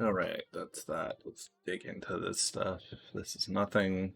All right, that's that. Let's dig into this stuff. This is nothing.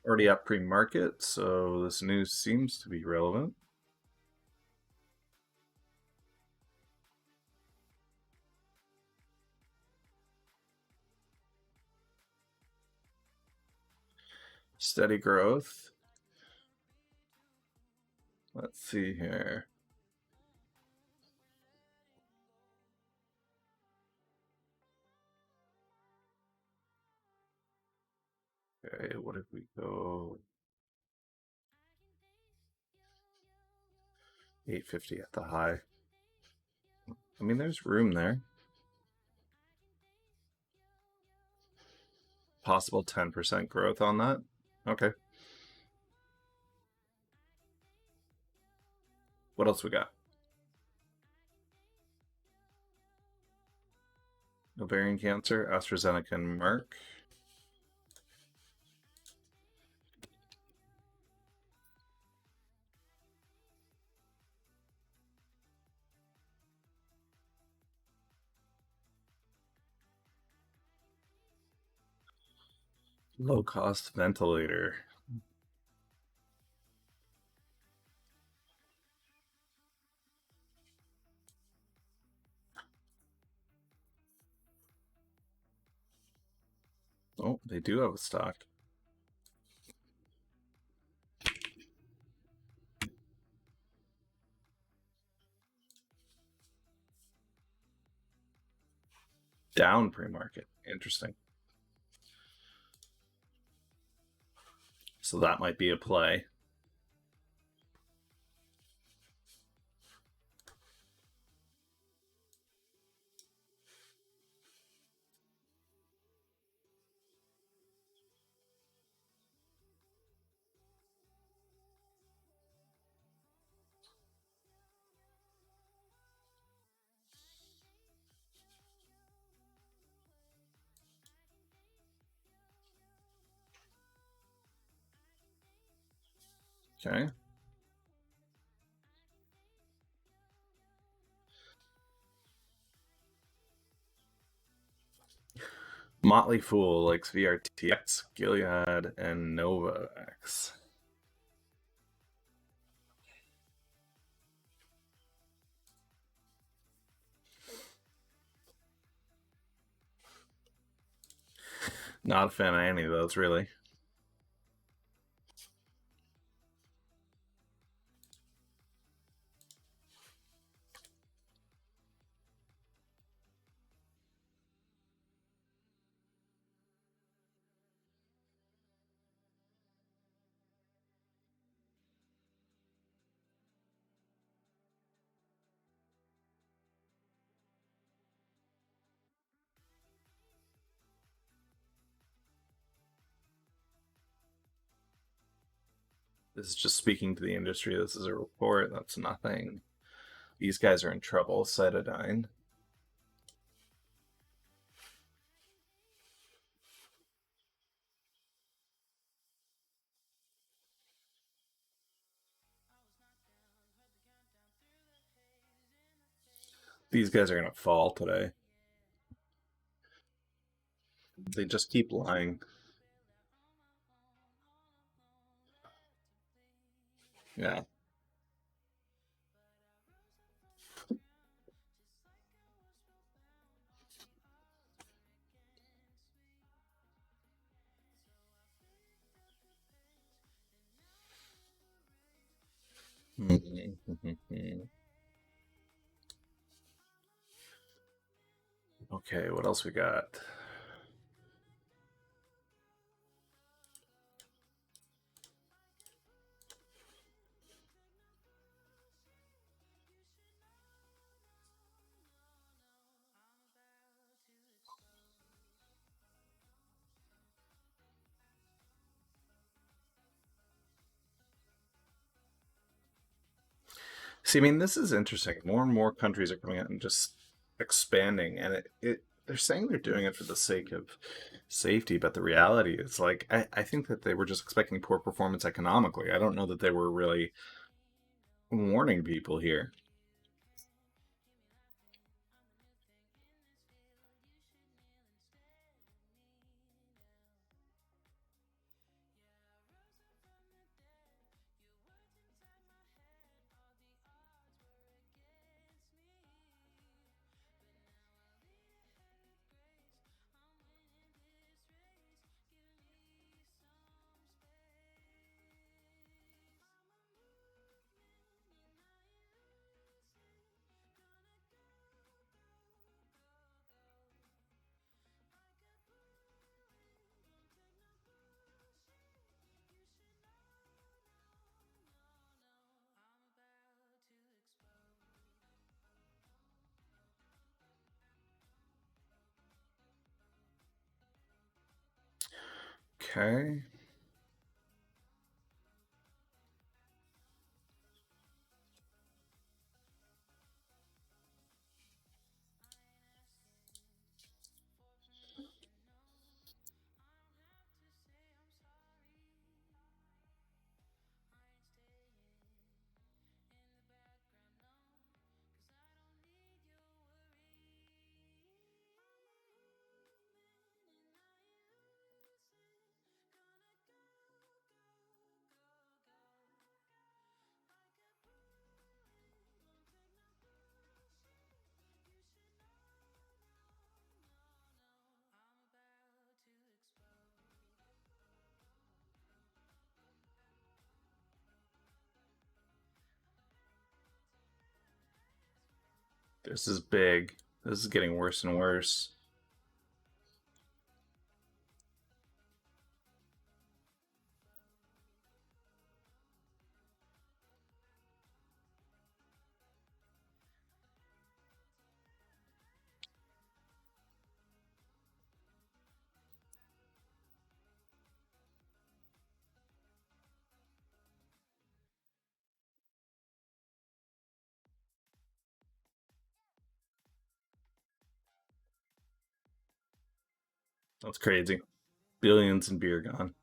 Already at pre-market, so this news seems to be relevant. Steady growth. Let's see here. Okay, what if we go 850 at the high? I mean, there's room there. Possible 10% growth on that. Okay. What else we got? Ovarian cancer, AstraZeneca and Merck. Low cost ventilator. Oh, they do have a stock. Down pre-market. Interesting. So that might be a play. Okay. Motley Fool likes VRTX, Gilead, and Novax. Not a fan of any of those, really. This is just speaking to the industry. This is a report. That's nothing. These guys are in trouble. Cytidine. These guys are going to fall today. They just keep lying. Yeah. Okay, what else we got? See, I mean, this is interesting. More and more countries are coming out and just expanding, and they're saying they're doing it for the sake of safety, but the reality is like I think that they were just expecting poor performance economically. I don't know that they were really warning people here. Okay. This is big. This is getting worse and worse. That's crazy. Billions in beer gone.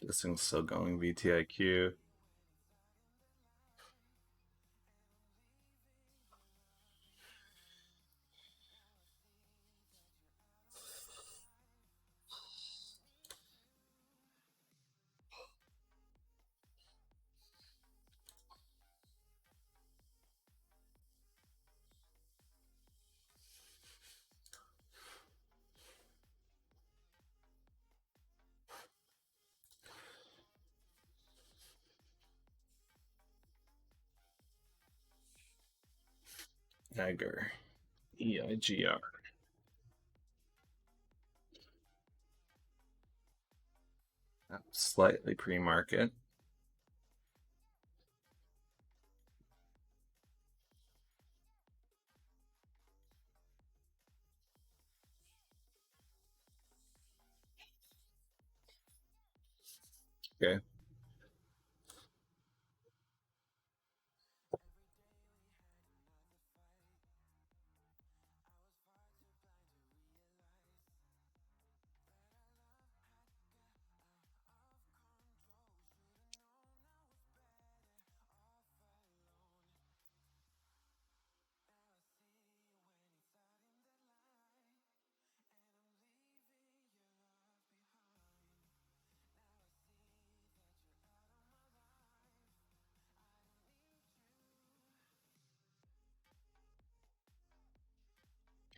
This thing's still going. VTIQ. Eiger. EIGR. Slightly pre-market. Okay.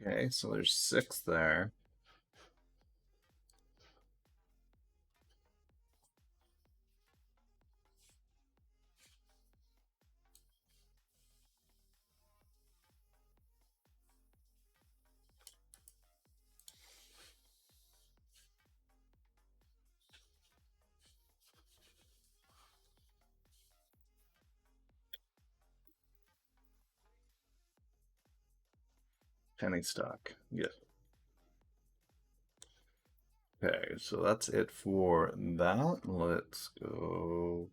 Okay, so there's 6 there. Penny stock. Yeah. Okay, so that's it for that. Let's go.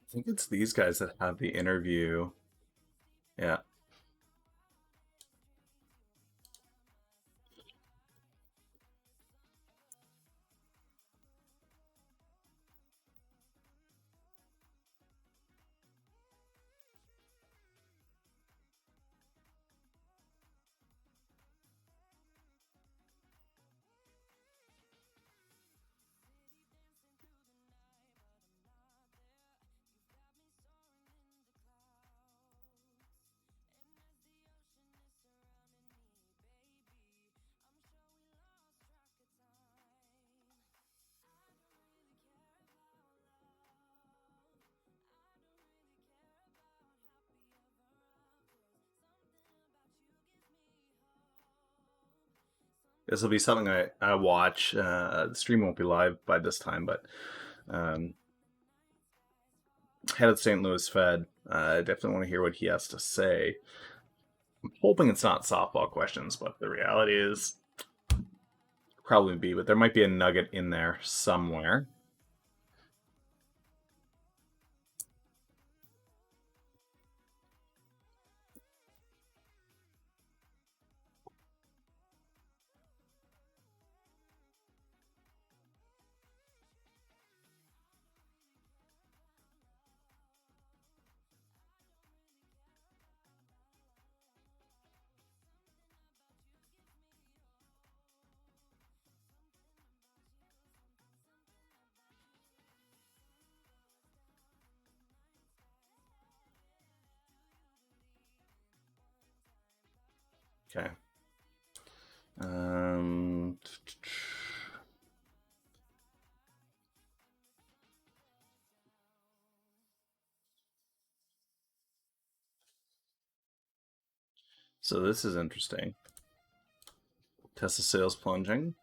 I think it's these guys that have the interview. Yeah. This will be something I watch. The stream won't be live by this time, but um, head of St. Louis Fed. I definitely want to hear what he has to say. I'm hoping it's not softball questions, but the reality is probably be. But there might be a nugget in there somewhere. Okay. Um, so this is interesting. Tesla sales plunging,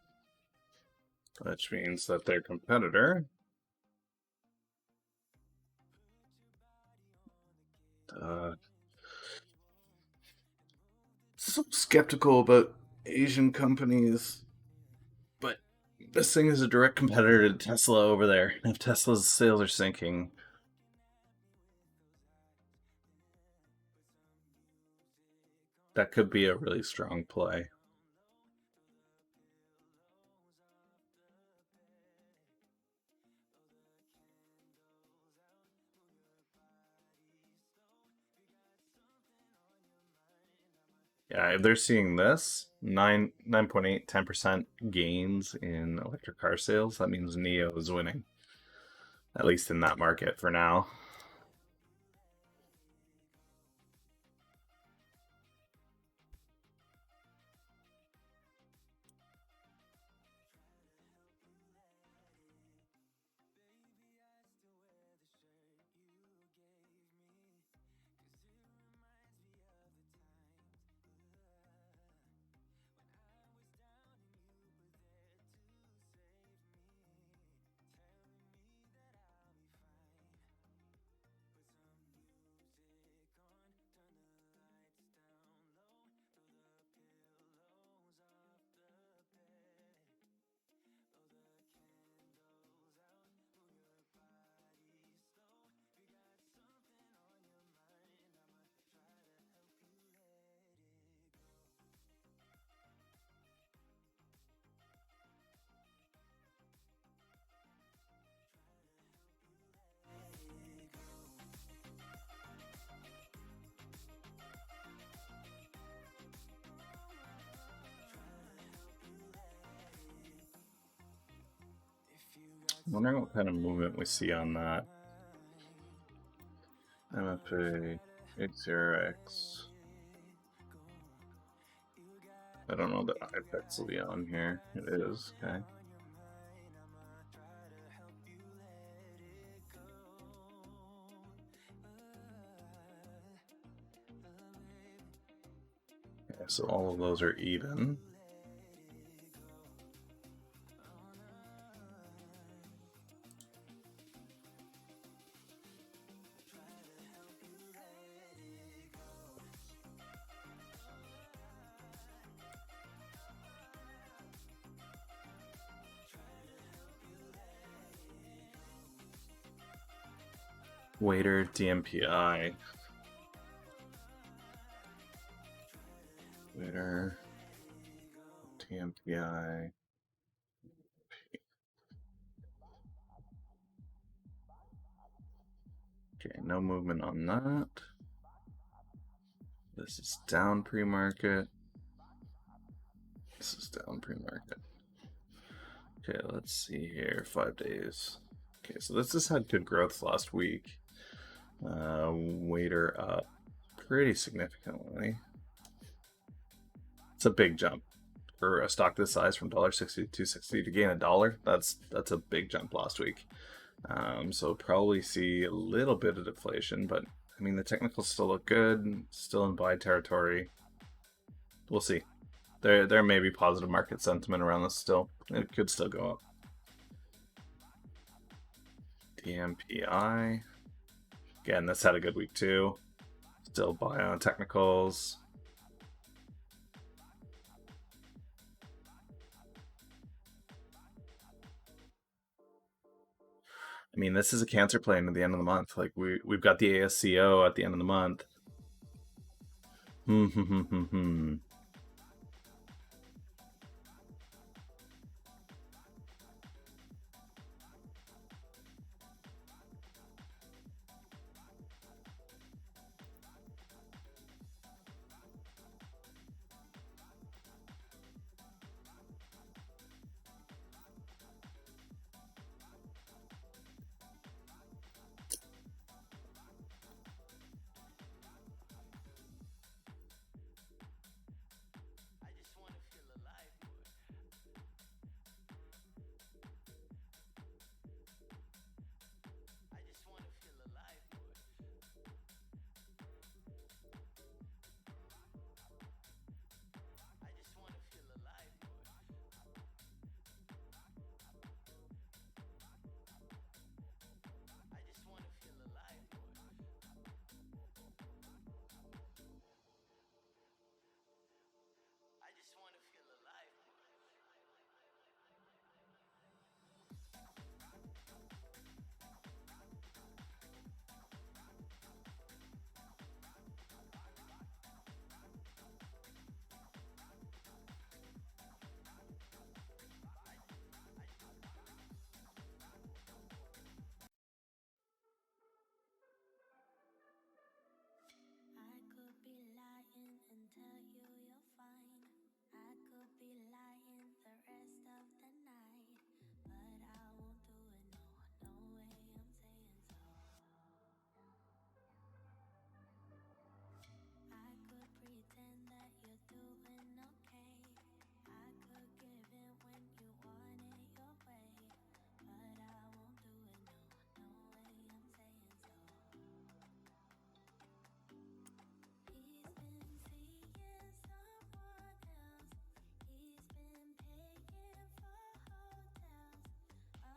which means that their competitor, uh, so skeptical about Asian companies, but this thing is a direct competitor to Tesla over there. If Tesla's sales are sinking, that could be a really strong play. Yeah, if they're seeing this 9.8, 10% gains in electric car sales, that means Neo is winning, at least in that market for now. I'm wondering what kind of movement we see on that. MFA, X0X. I don't know that IPEX will be on here. It is, okay. Okay, so all of those are even. Waiter DMPI. Waiter DMPI. Okay, no movement on that. This is down pre-market. This is down pre-market. Okay, let's see here. 5 days. Okay, so this has had good growth last week. Waiter up pretty significantly. It's a big jump for a stock this size from $1.60 to $2.60 to gain $1. That's a big jump last week. So probably see a little bit of deflation, but I mean the technicals still look good, still in buy territory. We'll see. There may be positive market sentiment around this still. It could still go up. DMPI. Again, this had a good week too. Still buy on technicals. I mean, this is a cancer plane at the end of the month. Like we've got the ASCO at the end of the month.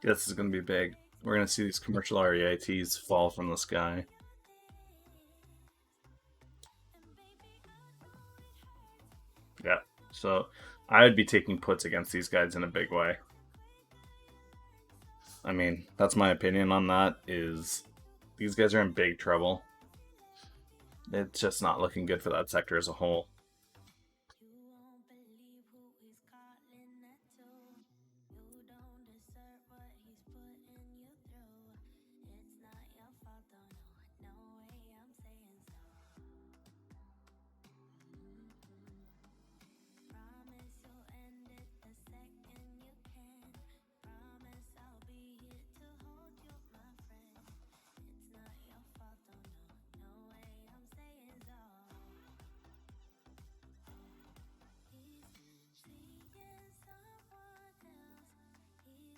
This is going to be big. We're going to see these commercial REITs fall from the sky. Yeah. So I would be taking puts against these guys in a big way. I mean, that's my opinion on that. Is these guys are in big trouble. It's just not looking good for that sector as a whole.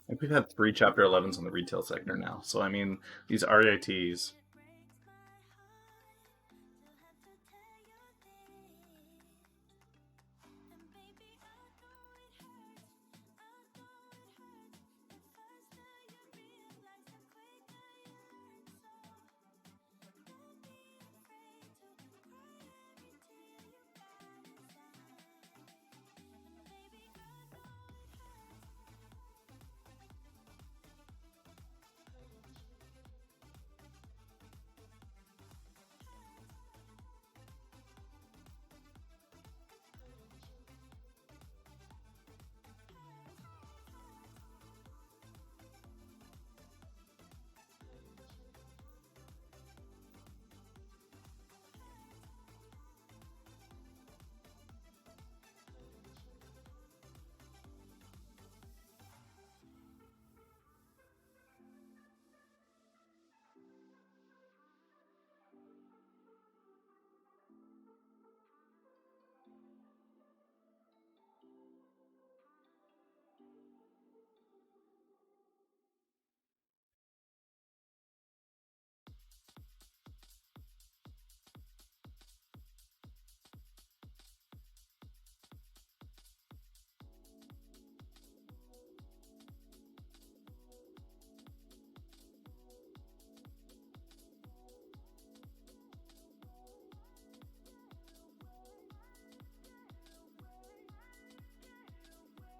I think we've had 3 Chapter 11s in the retail sector now. So I mean, these REITs.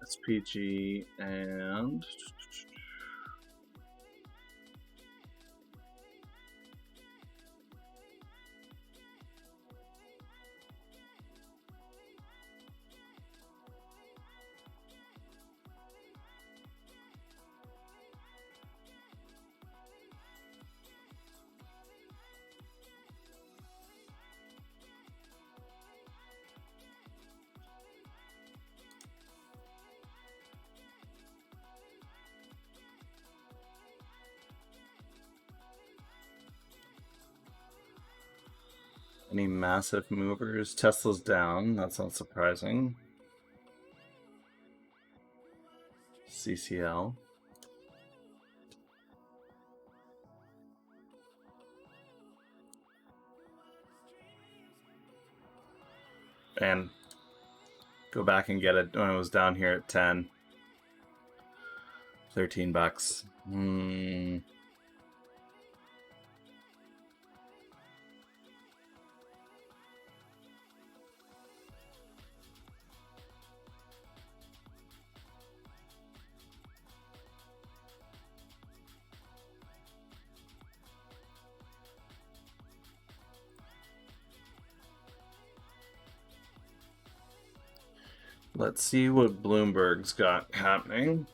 SPG and any massive movers. Tesla's down. That's not surprising. CCL. And go back and get it when it was down here at 10. $13. Let's see what Bloomberg's got happening.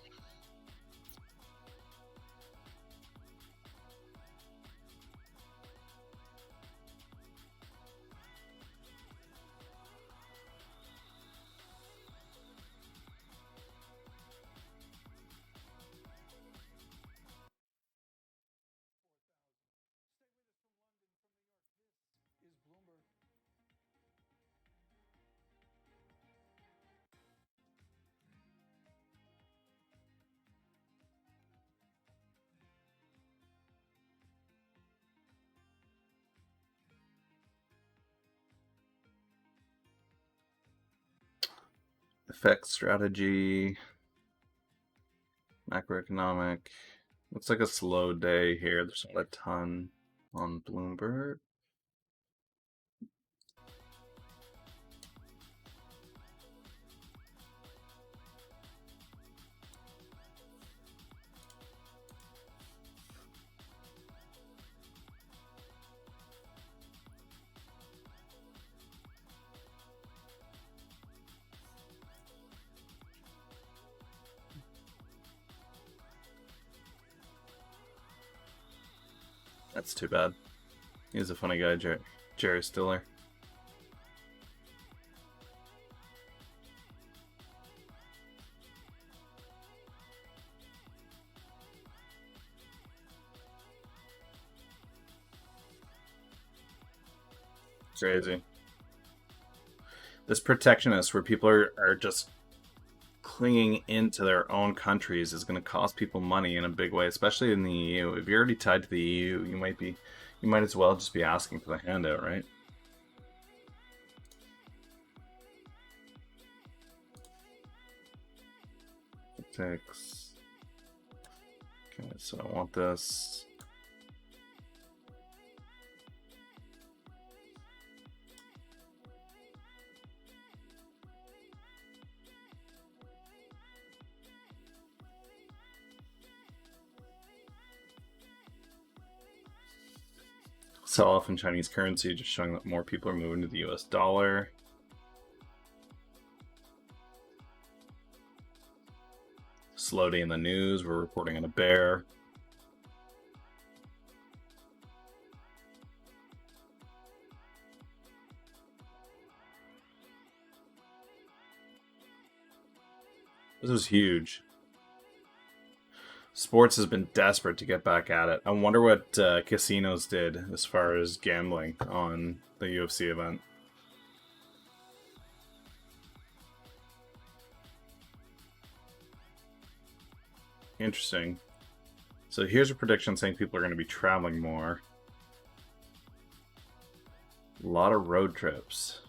Effect strategy. Macroeconomic. Looks like a slow day here. There's not a ton on Bloomberg. That's too bad. He's a funny guy, Jerry Stiller. Crazy. This protectionist, where people are just clinging into their own countries, is going to cost people money in a big way, especially in the EU. If you're already tied to the EU, you might as well just be asking for the handout, right? Ticks. Okay, so I want this. Sell off in Chinese currency, just showing that more people are moving to the US dollar. Slow day in the news, we're reporting on a bear. This was huge. Sports has been desperate to get back at it. I wonder what casinos did as far as gambling on the UFC event. Interesting. So here's a prediction saying people are going to be traveling more. A lot of road trips.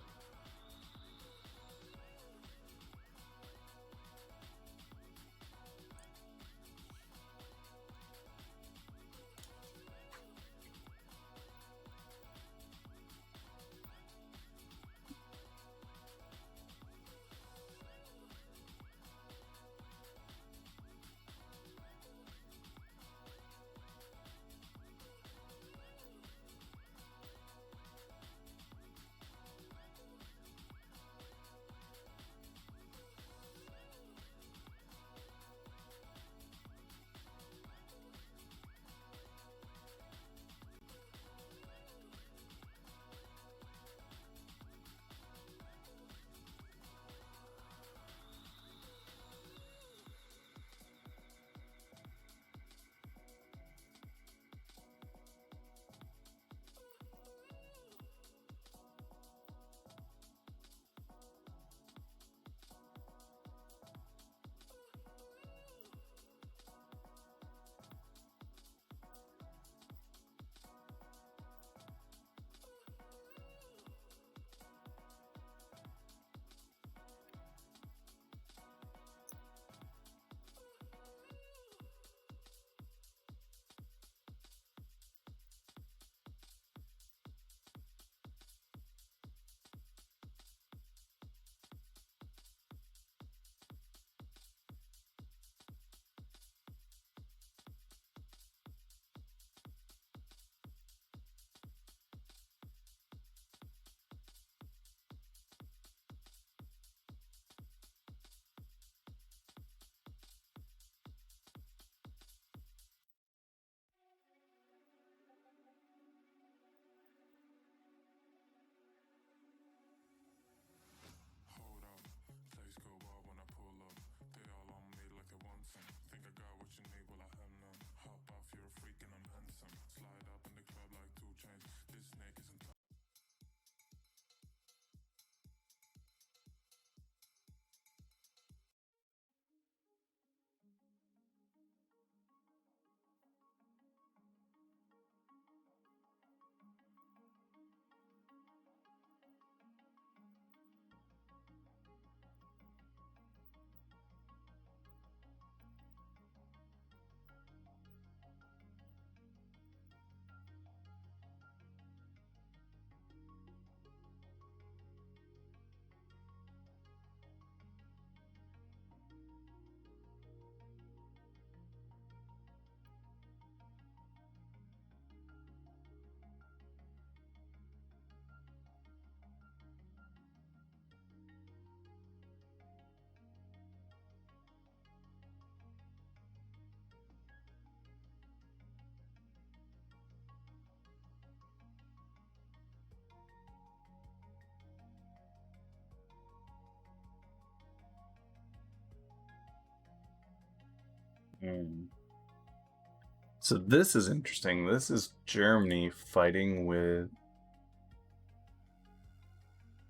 So this is interesting. This is Germany fighting with.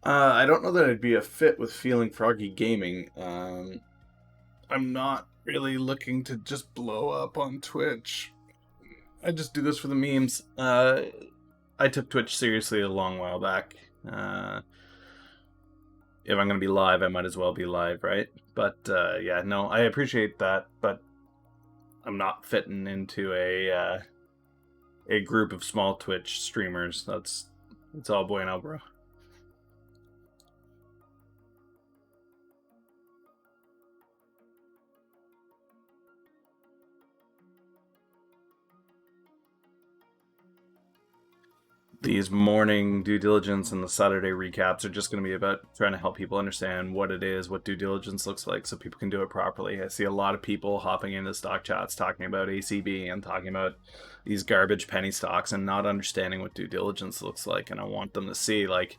I don't know that I'd be a fit with Feeling Froggy Gaming. I'm not really looking to just blow up on Twitch. I just do this for the memes. I took Twitch seriously a long while back. If I'm going to be live, I might as well be live, right? But yeah, no, I appreciate that, but I'm not fitting into a group of small Twitch streamers. That's all bueno, bro. These morning due diligence and the Saturday recaps are just going to be about trying to help people understand what it is, what due diligence looks like, so people can do it properly. I see a lot of people hopping into stock chats talking about ACB and talking about these garbage penny stocks and not understanding what due diligence looks like. And I want them to see, like,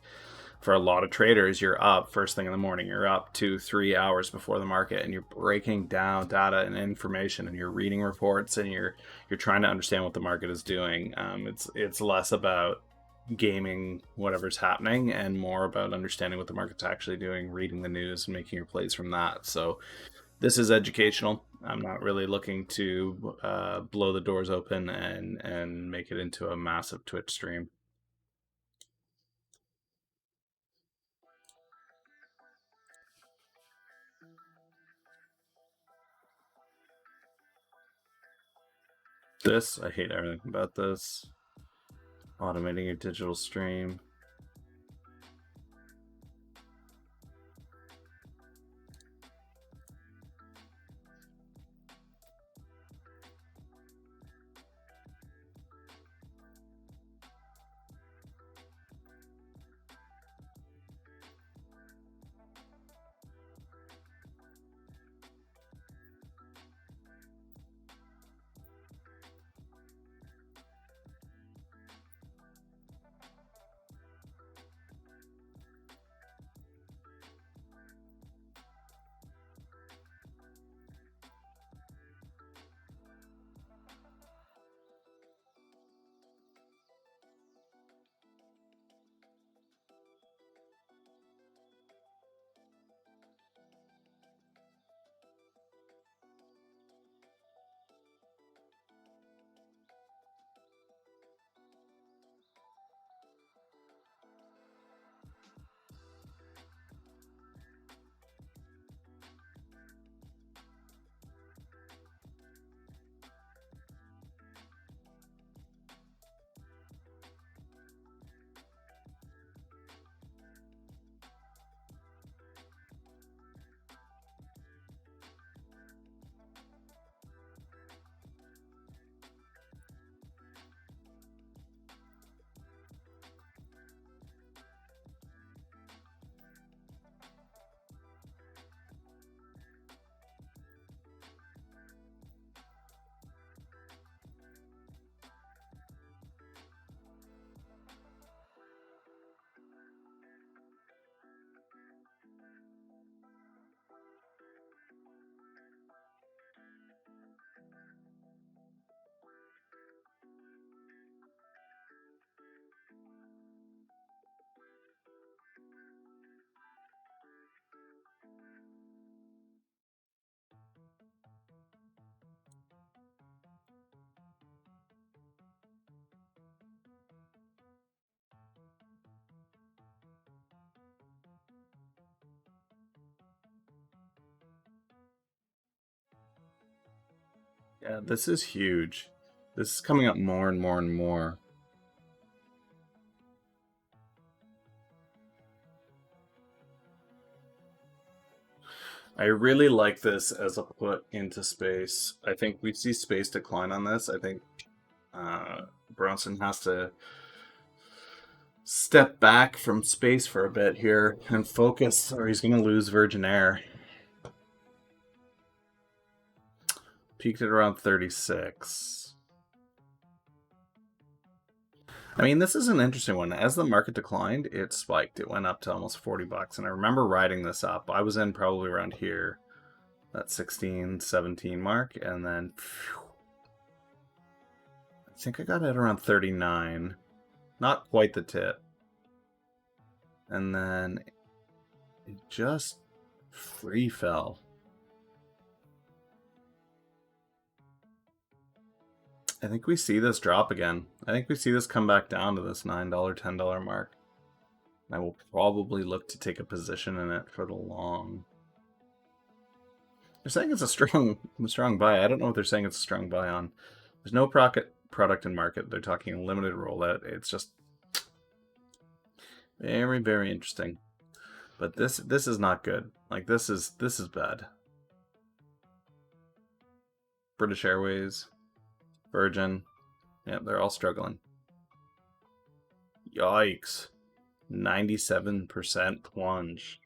for a lot of traders, you're up first thing in the morning. You're up 2-3 hours before the market, and you're breaking down data and information, and you're reading reports, and you're trying to understand what the market is doing. It's less about gaming whatever's happening and more about understanding what the market's actually doing, reading the news, and making your plays from that. So this is educational. I'm not really looking to blow the doors open and make it into a massive Twitch stream. I hate everything about this. Automating your digital stream. Yeah, this is huge. This is coming up more and more and more. I really like this as a put into space. I think we see space decline on this. I think Bronson has to step back from space for a bit here and focus, or he's going to lose Virgin Air. Peaked at around 36. I mean, this is an interesting one. As the market declined, it spiked. It went up to almost $40. And I remember riding this up. I was in probably around here, that 16, 17 mark. And then think I got it around 39. Not quite the tip. And then it just free fell. I think we see this drop again. I think we see this come back down to this $9, $10 mark. I will probably look to take a position in it for the long. They're saying it's a strong buy. I don't know what they're saying it's a strong buy on. There's no product in market. They're talking limited rollout. It's just very, very interesting. But this is not good. Like this is bad. British Airways, Virgin, yeah, they're all struggling. Yikes. 97% plunge.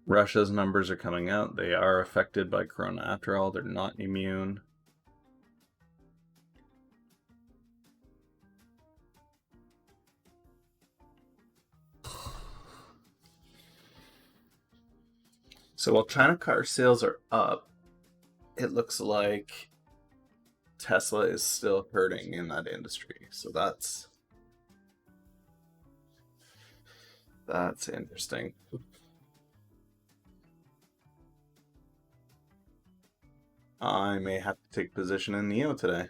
Russia's numbers are coming out. They are affected by corona after all. They're not immune. So while China car sales are up, it looks like Tesla is still hurting in that industry. So that's interesting. I may have to take position in NEO today.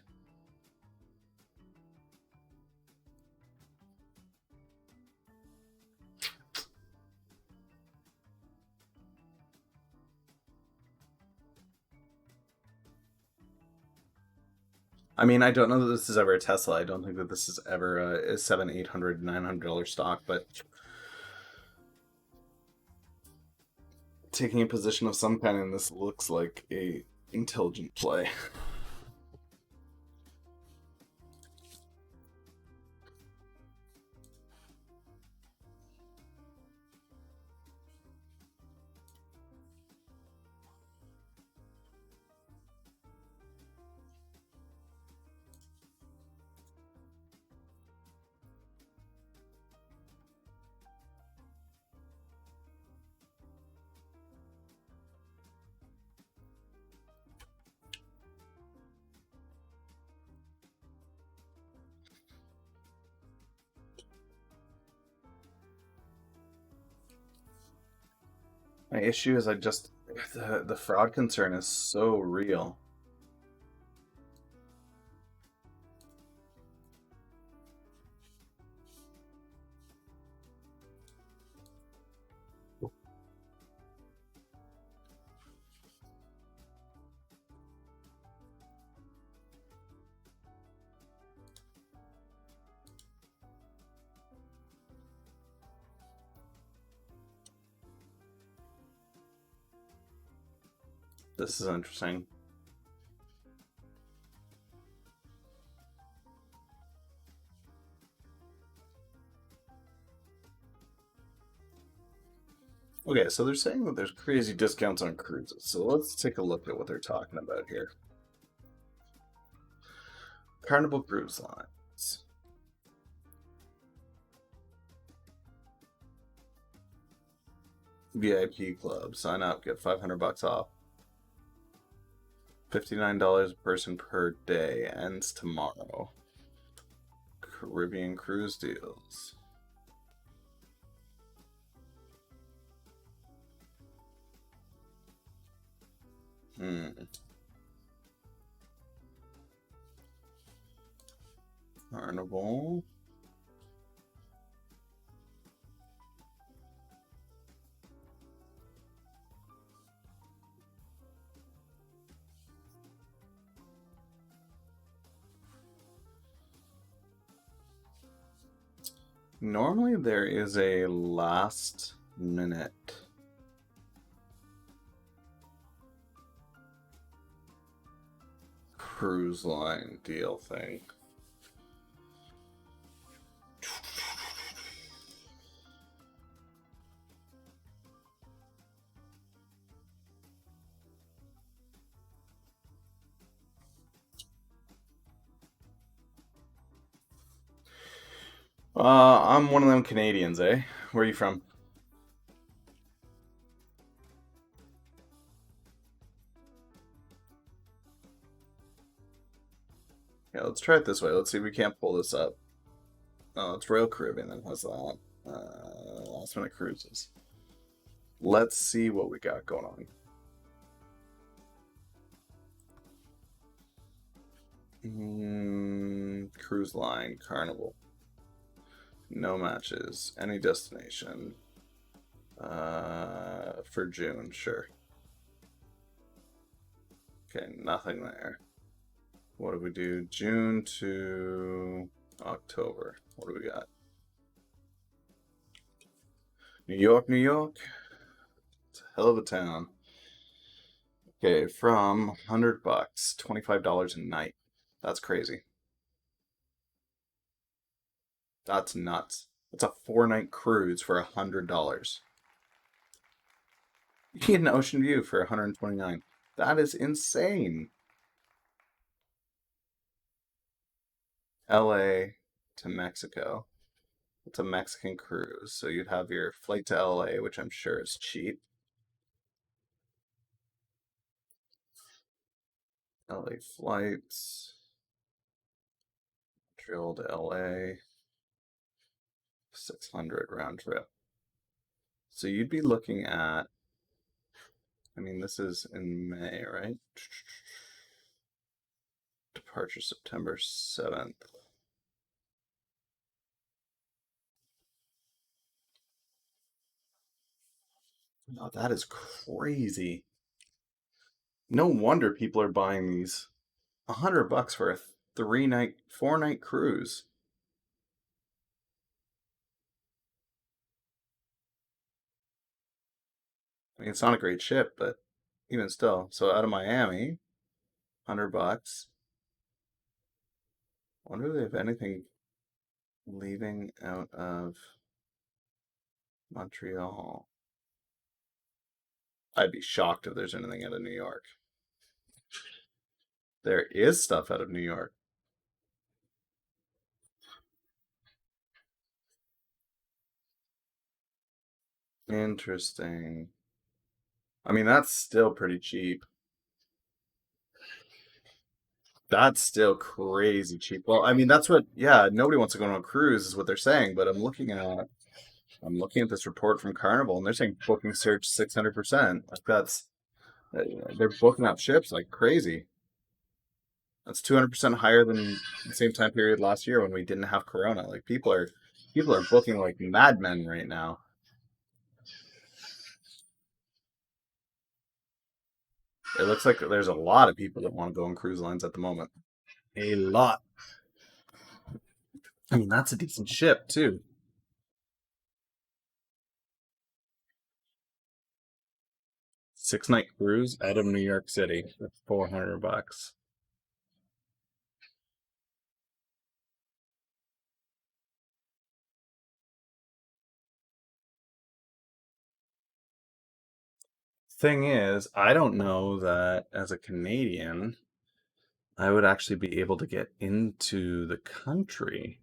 I mean, I don't know that this is ever a Tesla. I don't think that this is ever a $700, $800, $900 stock, but taking a position of some kind in this looks like a intelligent play. My issue is the fraud concern is so real. This is interesting. Okay, so they're saying that there's crazy discounts on cruises. So let's take a look at what they're talking about here. Carnival Cruise Lines. VIP Club. Sign up, get $500 off. $59 a person per day. Ends tomorrow. Caribbean cruise deals. Carnival. Normally there is a last minute cruise line deal thing. I'm one of them Canadians, eh? Where are you from? Yeah, let's try it this way. Let's see if we can't pull this up. Oh, it's Royal Caribbean that has that. Last minute cruises. Let's see what we got going on. Cruise line, Carnival. No matches. Any destination. For June, sure. Okay, nothing there. What do we do? June to October. What do we got? New York, New York. It's a hell of a town. Okay, from $100, $25 a night. That's crazy. That's nuts. It's a 4 night cruise for $100. You get an ocean view for 129. That is insane. LA to Mexico. It's a Mexican cruise, so you'd have your flight to LA, which I'm sure is cheap. LA flights, Montreal to LA, 600 round trip. So you'd be looking at, I mean, this is in May, right? Departure September 7th. Oh, that is crazy. No wonder people are buying these. $100 for a 3 night, 4 night cruise. I mean, it's not a great ship, but even still. So out of Miami, $100. Wonder if they have anything leaving out of Montreal. I'd be shocked if there's anything out of New York. There is stuff out of New York. Interesting. I mean, that's still pretty cheap. That's still crazy cheap. Well, I mean, that's what, yeah, nobody wants to go on a cruise is what they're saying, but I'm looking at this report from Carnival and they're saying booking surge 600%. Like uh, they're booking up ships like crazy. That's 200% higher than the same time period last year when we didn't have Corona. Like people are booking like madmen right now. It looks like there's a lot of people that want to go on cruise lines at the moment. A lot. I mean, that's a decent ship too. 6 night cruise out of New York City for $400. Thing is, I don't know that as a Canadian, I would actually be able to get into the country.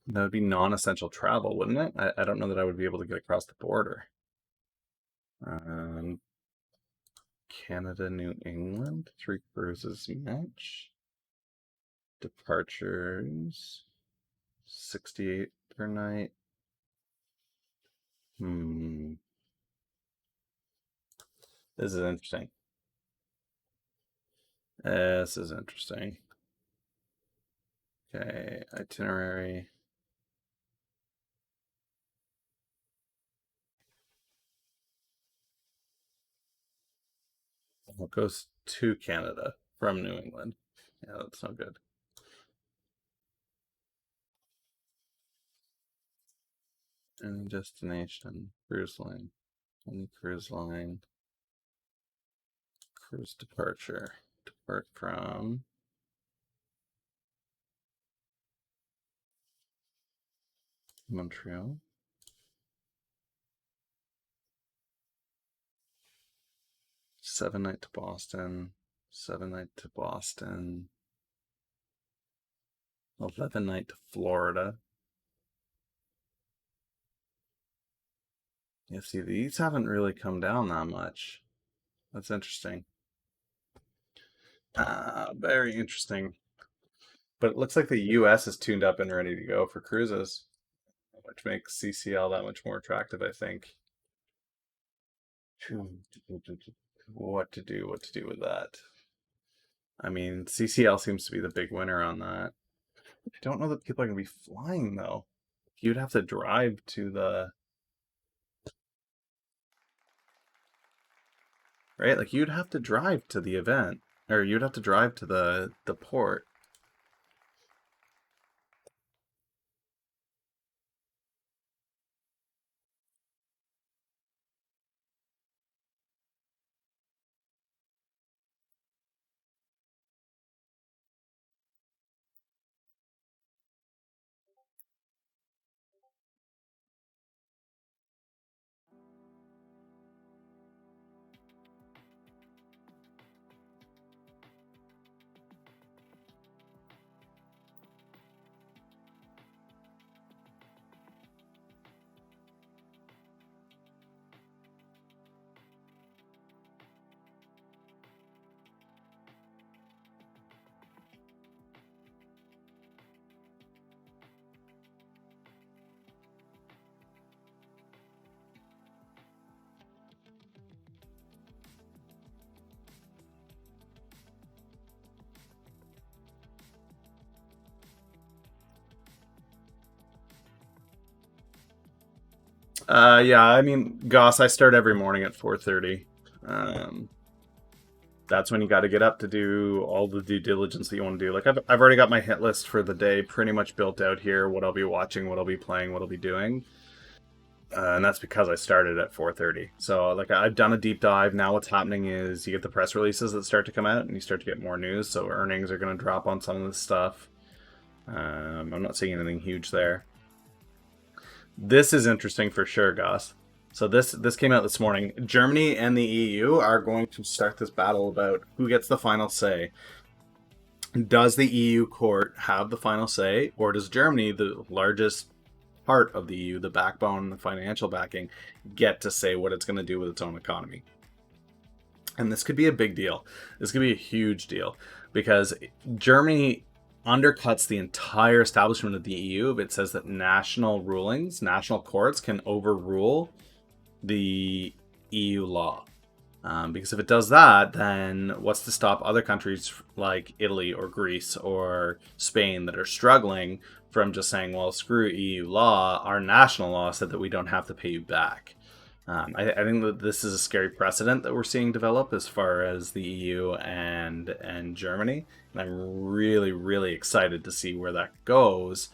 That would be non-essential travel, wouldn't it? I don't know that I would be able to get across the border. Um, Canada, New England, 3 cruises match. Departures, 68 per night. Hmm, this is interesting. This is interesting. Okay, itinerary. Well, it goes to Canada from New England. Yeah, that's not good. Any destination, cruise line, any cruise line, cruise departure, depart from Montreal. 7 night to Boston, 7 night to Boston, 11 night to Florida. Yeah, see, these haven't really come down that much. That's interesting. Very interesting. But it looks like the US is tuned up and ready to go for cruises, which makes CCL that much more attractive, I think. What to do with that? I mean, CCL seems to be the big winner on that. I don't know that people are going to be flying, though. You'd have to drive to the, right? Like, you'd have to drive to the event, or you'd have to drive to the port. Yeah, I mean, Goss, I start every morning at 4:30. Um, that's when you got to get up to do all the due diligence that you want to do. Like I've already got my hit list for the day pretty much built out here. What I'll be watching, what I'll be playing, what I'll be doing, and that's because I started at 4:30. So like I've done a deep dive. Now what's happening is you get the press releases that start to come out, and you start to get more news. So earnings are going to drop on some of this stuff. I'm not seeing anything huge there. This is interesting for sure, Gus. So this came out this morning. Germany and the EU are going to start this battle about who gets the final say. Does the EU court have the final say, or does Germany, the largest part of the EU, the backbone, the financial backing, get to say what it's going to do with its own economy? And this could be a big deal. This could be a huge deal because Germany undercuts the entire establishment of the EU if it says that national rulings, national courts can overrule the EU law. Because if it does that, then what's to stop other countries like Italy or Greece or Spain that are struggling from just saying, well, screw EU law, our national law said that we don't have to pay you back. I think that this is a scary precedent that we're seeing develop as far as the EU and Germany, and I'm really really excited to see where that goes.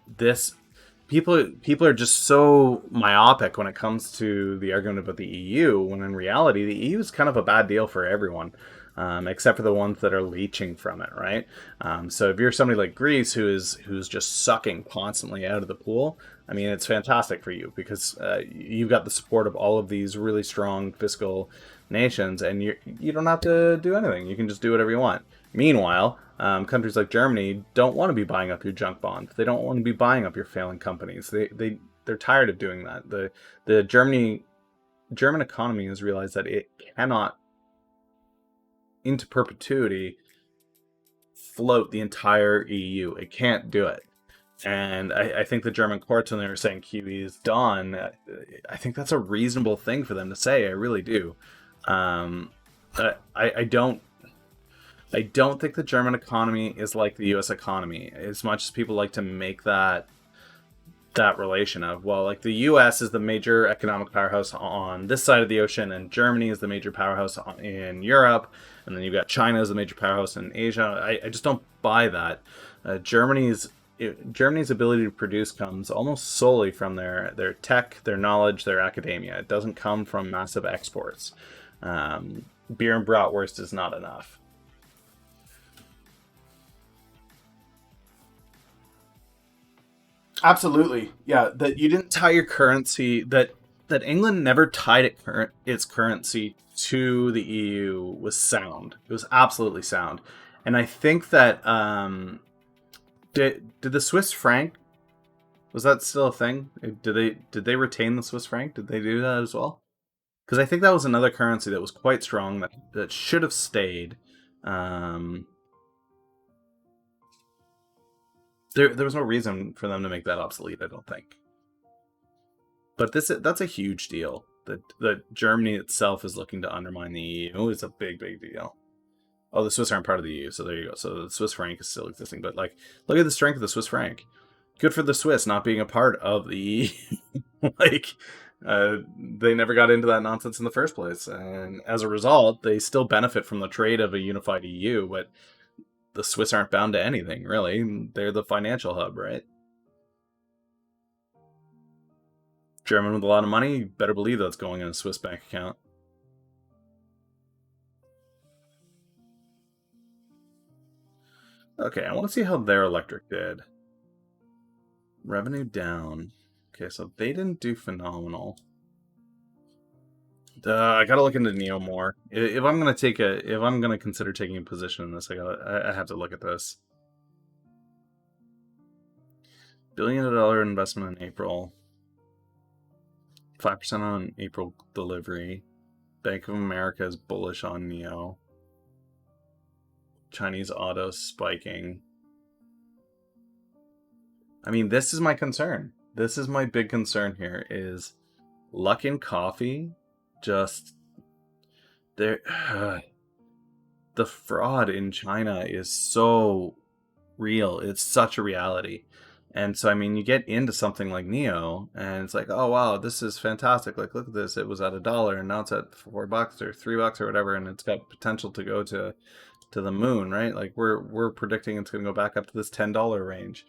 This people are just so myopic when it comes to the argument about the EU, when in reality the EU is kind of a bad deal for everyone. Except for the ones that are leeching from it, right? So if you're somebody like Greece who's just sucking constantly out of the pool, I mean, it's fantastic for you because you've got the support of all of these really strong fiscal nations, and you don't have to do anything. You can just do whatever you want. Meanwhile, countries like Germany don't want to be buying up your junk bonds. They don't want to be buying up your failing companies. They're tired of doing that. The German economy has realized that it cannot into perpetuity float the entire EU. It can't do it. And I think the German courts, when they were saying QE is done, I think that's a reasonable thing for them to say. I really do. Um, I don't think the German economy is like the U.S. economy. As much as people like to make that relation of, well, like the US is the major economic powerhouse on this side of the ocean, and Germany is the major powerhouse in Europe, and then you've got China as the major powerhouse in Asia. I just don't buy that. Germany's Germany's ability to produce comes almost solely from their tech, their knowledge, their academia. It doesn't come from massive exports. Beer and bratwurst is not enough. Absolutely. Yeah, that you didn't. Tie your currency that England never tied its currency to the EU was sound. It was absolutely sound, and I think that did the Swiss franc, was that still a thing? Did they retain the Swiss franc? Did they do that as well? Because I think that was another currency that was quite strong that should have stayed. Um, there was no reason for them to make that obsolete. I don't think. But that's a huge deal. That Germany itself is looking to undermine the EU is a big deal. Oh, the Swiss aren't part of the EU, so there you go. So the Swiss franc is still existing, but like, look at the strength of the Swiss franc. Good for the Swiss not being a part of the EU. Like, they never got into that nonsense in the first place, and as a result, they still benefit from the trade of a unified EU. But the Swiss aren't bound to anything really. They're the financial hub, right? German with a lot of money, you better believe that's going in a Swiss bank account. Okay, I want to see how their electric did. Revenue down. Okay, so they didn't do phenomenal. I gotta look into Neo more. If I'm gonna consider taking a position in this, I have to look at this. $1 billion investment in April. 5% on April delivery. Bank of America is bullish on Neo. Chinese auto spiking. I mean, this is my concern. This is my big concern here is Luckin Coffee just there. The fraud in China is so real. It's such a reality. And so, I mean, you get into something like Neo, and it's like, oh wow, this is fantastic. Like, look at this. It was at $1, and now it's at $4 or $3 or whatever, and it's got potential to go to the moon, right? Like, we're predicting it's going to go back up to this $10 range.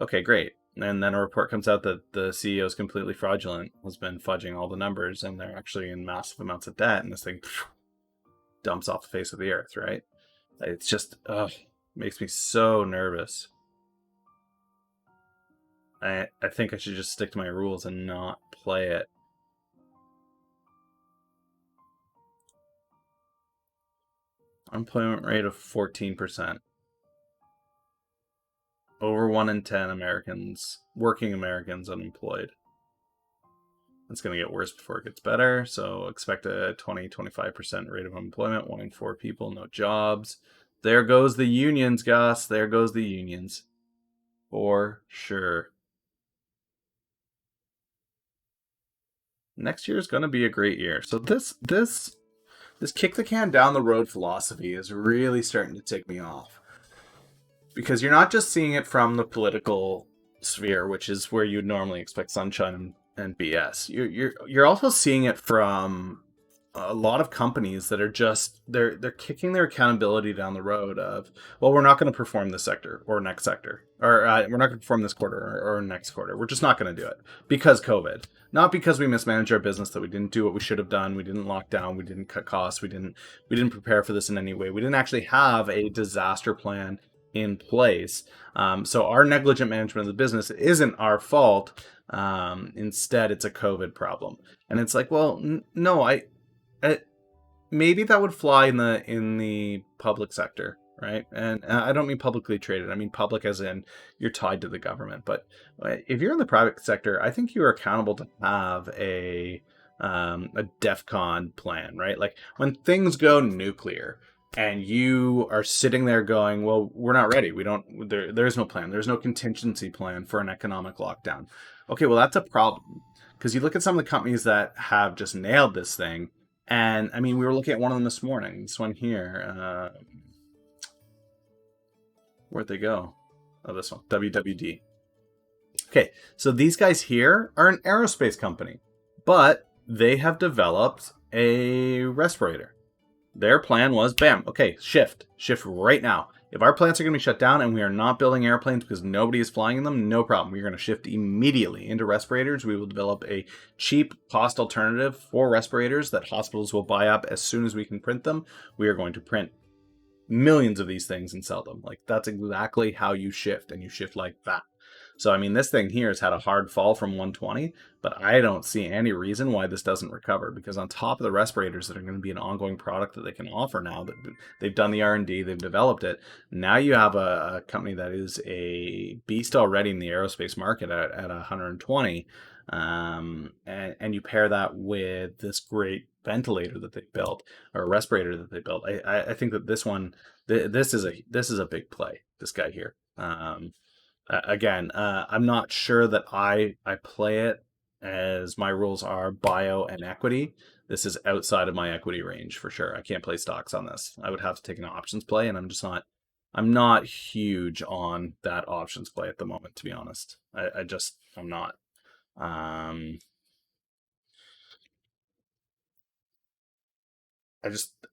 Okay, great. And then a report comes out that the CEO is completely fraudulent, has been fudging all the numbers, and they're actually in massive amounts of debt, and this thing dumps off the face of the earth, right? It's just, makes me so nervous. I think I should just stick to my rules and not play it. Unemployment rate of 14%. Over 1 in 10 Americans, working Americans, unemployed. It's going to get worse before it gets better. So expect a 20-25% rate of unemployment. 1 in 4 people, no jobs. There goes the unions, Gus. There goes the unions. For sure. Next year is going to be a great year. So this kick the can down the road philosophy is really starting to tick me off. Because you're not just seeing it from the political sphere, which is where you'd normally expect sunshine and BS. You're also seeing it from a lot of companies that are just they're kicking their accountability down the road of, well, we're not going to perform this sector or next sector, or we're not going to perform this quarter or next quarter. We're just not going to do it because COVID, not because we mismanaged our business, that we didn't do what we should have done, we didn't lock down, we didn't cut costs, we didn't prepare for this in any way, we didn't actually have a disaster plan in place. So our negligent management of the business isn't our fault. Instead, it's a COVID problem, and it's like, well, no, maybe that would fly in the public sector, right? And I don't mean publicly traded. I mean public as in you're tied to the government. But if you're in the private sector, I think you are accountable to have a DEFCON plan, right? Like when things go nuclear and you are sitting there going, well, we're not ready. There's no plan. There's no contingency plan for an economic lockdown. Okay, well, that's a problem. Because you look at some of the companies that have just nailed this thing. And I mean, we were looking at one of them this morning. This one here. Where'd they go? Oh, this one. WWD. Okay, so these guys here are an aerospace company. But they have developed a respirator. Their plan was, bam, okay, shift right now. If our plants are going to be shut down and we are not building airplanes because nobody is flying them, no problem. We're going to shift immediately into respirators. We will develop a cheap cost alternative for respirators that hospitals will buy up as soon as we can print them. We are going to print millions of these things and sell them. Like, that's exactly how you shift, and you shift like that. So, I mean, this thing here has had a hard fall from 120, but I don't see any reason why this doesn't recover, because on top of the respirators that are going to be an ongoing product that they can offer now, that they've done the R&D, they've developed it. Now you have a company that is a beast already in the aerospace market at 120. And you pair that with this great ventilator that they built, or a respirator that they built. I think that this is a big play. This guy here. Again, I'm not sure that I play it as my rules are bio and equity. This is outside of my equity range for sure. I can't play stocks on this. I would have to take an options play, and I'm just not. I'm not huge on that options play at the moment, to be honest. I'm not. Um,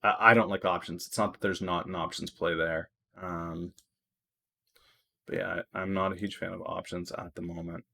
I don't like options. It's not that there's not an options play there. Um, but yeah, I'm not a huge fan of options at the moment.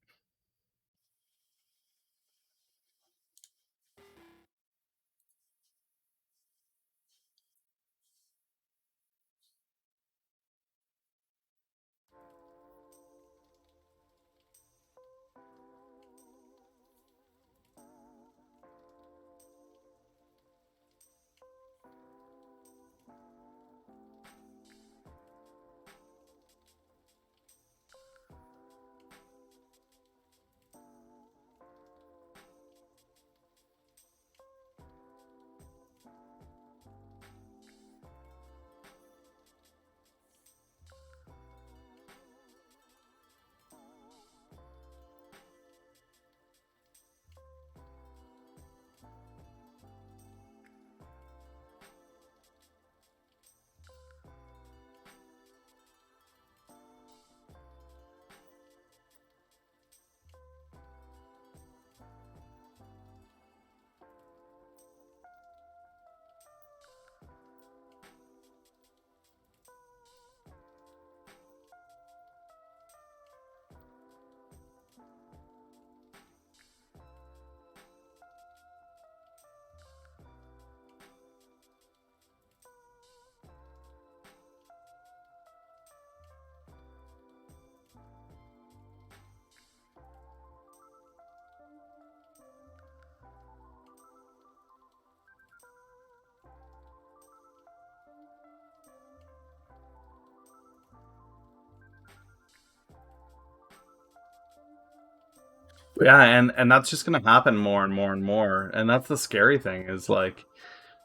Yeah, and that's just gonna happen more and more and more, and that's the scary thing is like,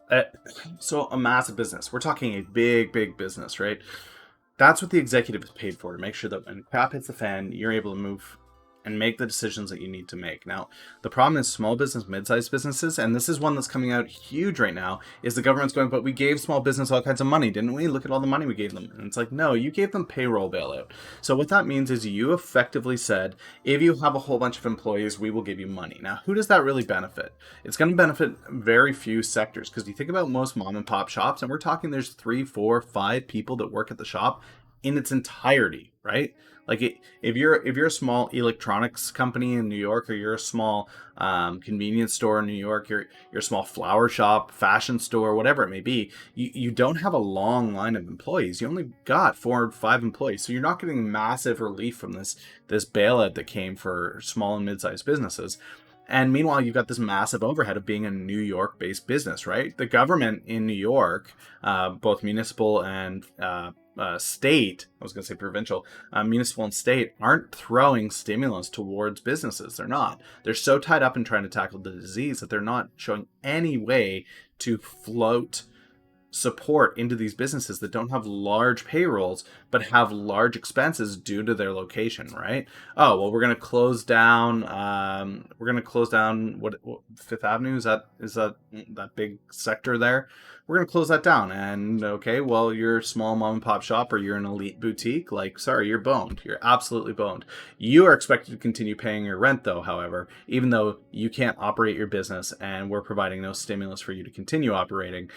uh, so a massive business. We're talking a big business, right? That's what the executive is paid for, to make sure that when crap hits the fan, you're able to move and make the decisions that you need to make. Now, the problem is small business, mid-sized businesses, and this is one that's coming out huge right now, is the government's going, but we gave small business all kinds of money, didn't we? Look at all the money we gave them. And it's like, no, you gave them payroll bailout. So what that means is you effectively said, if you have a whole bunch of employees, we will give you money. Now, who does that really benefit? It's going to benefit very few sectors, because you think about most mom and pop shops, and we're talking there's 3, 4, 5 people that work at the shop in its entirety, right? Like, if you're a small electronics company in New York, or you're a small convenience store in New York, you're a small flower shop, fashion store, whatever it may be, you don't have a long line of employees. You only got 4 or 5 employees, so you're not getting massive relief from this bailout that came for small and mid-sized businesses. And meanwhile, you've got this massive overhead of being a New York based business, right? The government in New York, both municipal and state, I was going to say provincial, municipal and state, aren't throwing stimulus towards businesses. They're not. They're so tied up in trying to tackle the disease that they're not showing any way to float support into these businesses that don't have large payrolls, but have large expenses due to their location, right? Oh well, we're going to close down. We're going to close down what Fifth Avenue is that that big sector there. We're going to close that down. And okay, well, you're a small mom and pop shop or you're an elite boutique. Like, sorry, you're boned. You're absolutely boned. You are expected to continue paying your rent, though, however, even though you can't operate your business and we're providing no stimulus for you to continue operating,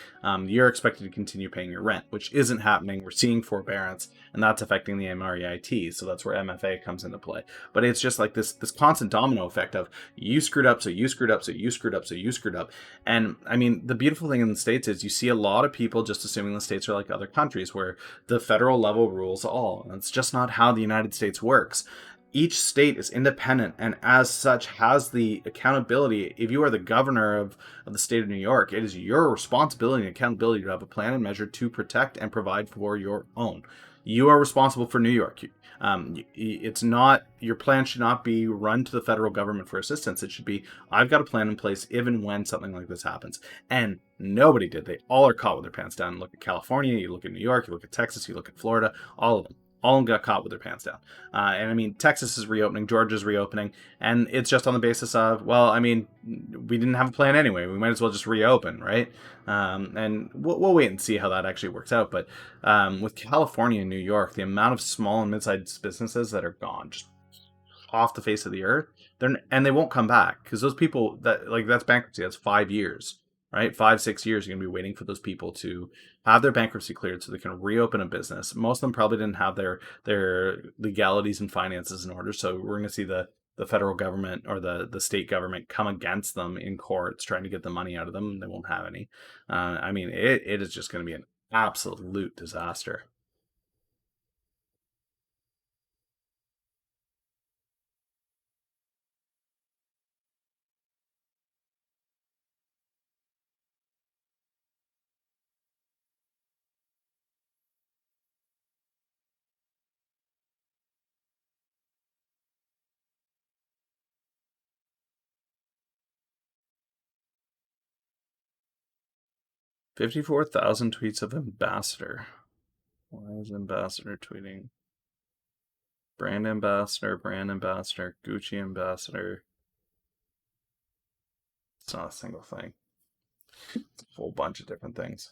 you're expected to continue paying your rent, which isn't happening. We're seeing forbearance, and that's affecting the MREIT. So that's where MFA comes into play. But it's just like this constant domino effect of you screwed up, so you screwed up, so you screwed up, so you screwed up. And I mean, the beautiful thing in the States is you see a lot of people just assuming the States are like other countries where the federal level rules all. And it's just not how the United States works. Each state is independent and as such has the accountability. If you are the governor of the state of New York, it is your responsibility and accountability to have a plan and measure to protect and provide for your own. You are responsible for New York. It's not, your plan should not be run to the federal government for assistance. It should be, I've got a plan in place even when something like this happens. And nobody did. They all are caught with their pants down. Look at California, you look at New York, you look at Texas, you look at Florida, all of them. All of them got caught with their pants down. And I mean, Texas is reopening, Georgia's reopening, and it's just on the basis of, well, I mean, we didn't have a plan anyway. We might as well just reopen, right? And we'll wait and see how that actually works out. But with California and New York, the amount of small and mid-sized businesses that are gone, just off the face of the earth, and they won't come back because those people that like that's bankruptcy. That's 5 years, right? 5, 6 years. You're gonna be waiting for those people to have their bankruptcy cleared so they can reopen a business. Most of them probably didn't have their legalities and finances in order. So we're gonna see the federal government or the state government come against them in courts trying to get the money out of them. They won't have any. I mean, it is just going to be an absolute disaster. 54,000 tweets of ambassador. Why is ambassador tweeting? Brand ambassador, Gucci ambassador. It's not a single thing. It's a whole bunch of different things.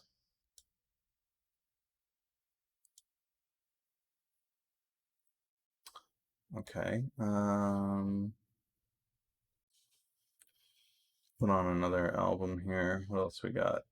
Okay. Put on another album here. What else we got?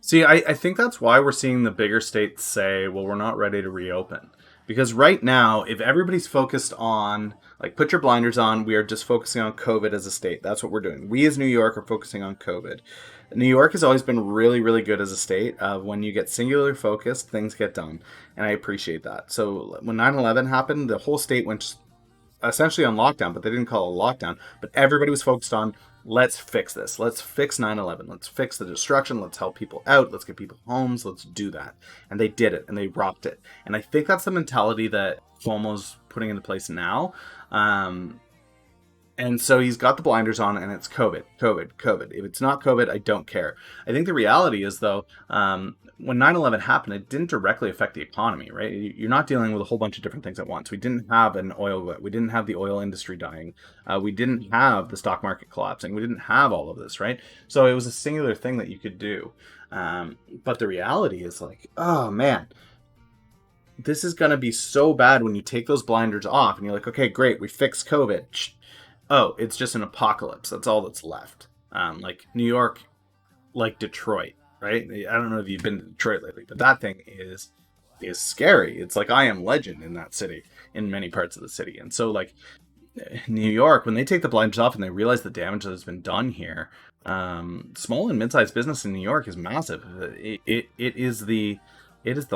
See, I think that's why we're seeing the bigger states say, well, we're not ready to reopen. Because right now, if everybody's focused on, like, put your blinders on, we are just focusing on COVID as a state. That's what we're doing. We as New York are focusing on COVID. New York has always been really, really good as a state. When you get singular focused, things get done. And I appreciate that. So when 9/11 happened, the whole state went essentially on lockdown, but they didn't call it a lockdown. But everybody was focused on, let's fix this. Let's fix 9/11. Let's fix the destruction. Let's help people out. Let's get people homes. Let's do that. And they did it and they rocked it. And I think that's the mentality that Cuomo's putting into place now. And so he's got the blinders on, and it's COVID, COVID, COVID. If it's not COVID, I don't care. I think the reality is, though, when 9/11 happened, it didn't directly affect the economy, right? You're not dealing with a whole bunch of different things at once. We didn't have an oil, we didn't have the oil industry dying. We didn't have the stock market collapsing. We didn't have all of this, right? So it was a singular thing that you could do. But the reality is like, oh man, this is going to be so bad when you take those blinders off and you're like, okay, great, we fixed COVID. Oh, it's just an apocalypse. That's all that's left. Like New York, like Detroit, right? I don't know if you've been to Detroit lately, but that thing is scary. It's like I Am Legend in that city, in many parts of the city. And so, like, New York, when they take the blinders off and they realize the damage that has been done here, small and mid-sized business in New York is massive. It is the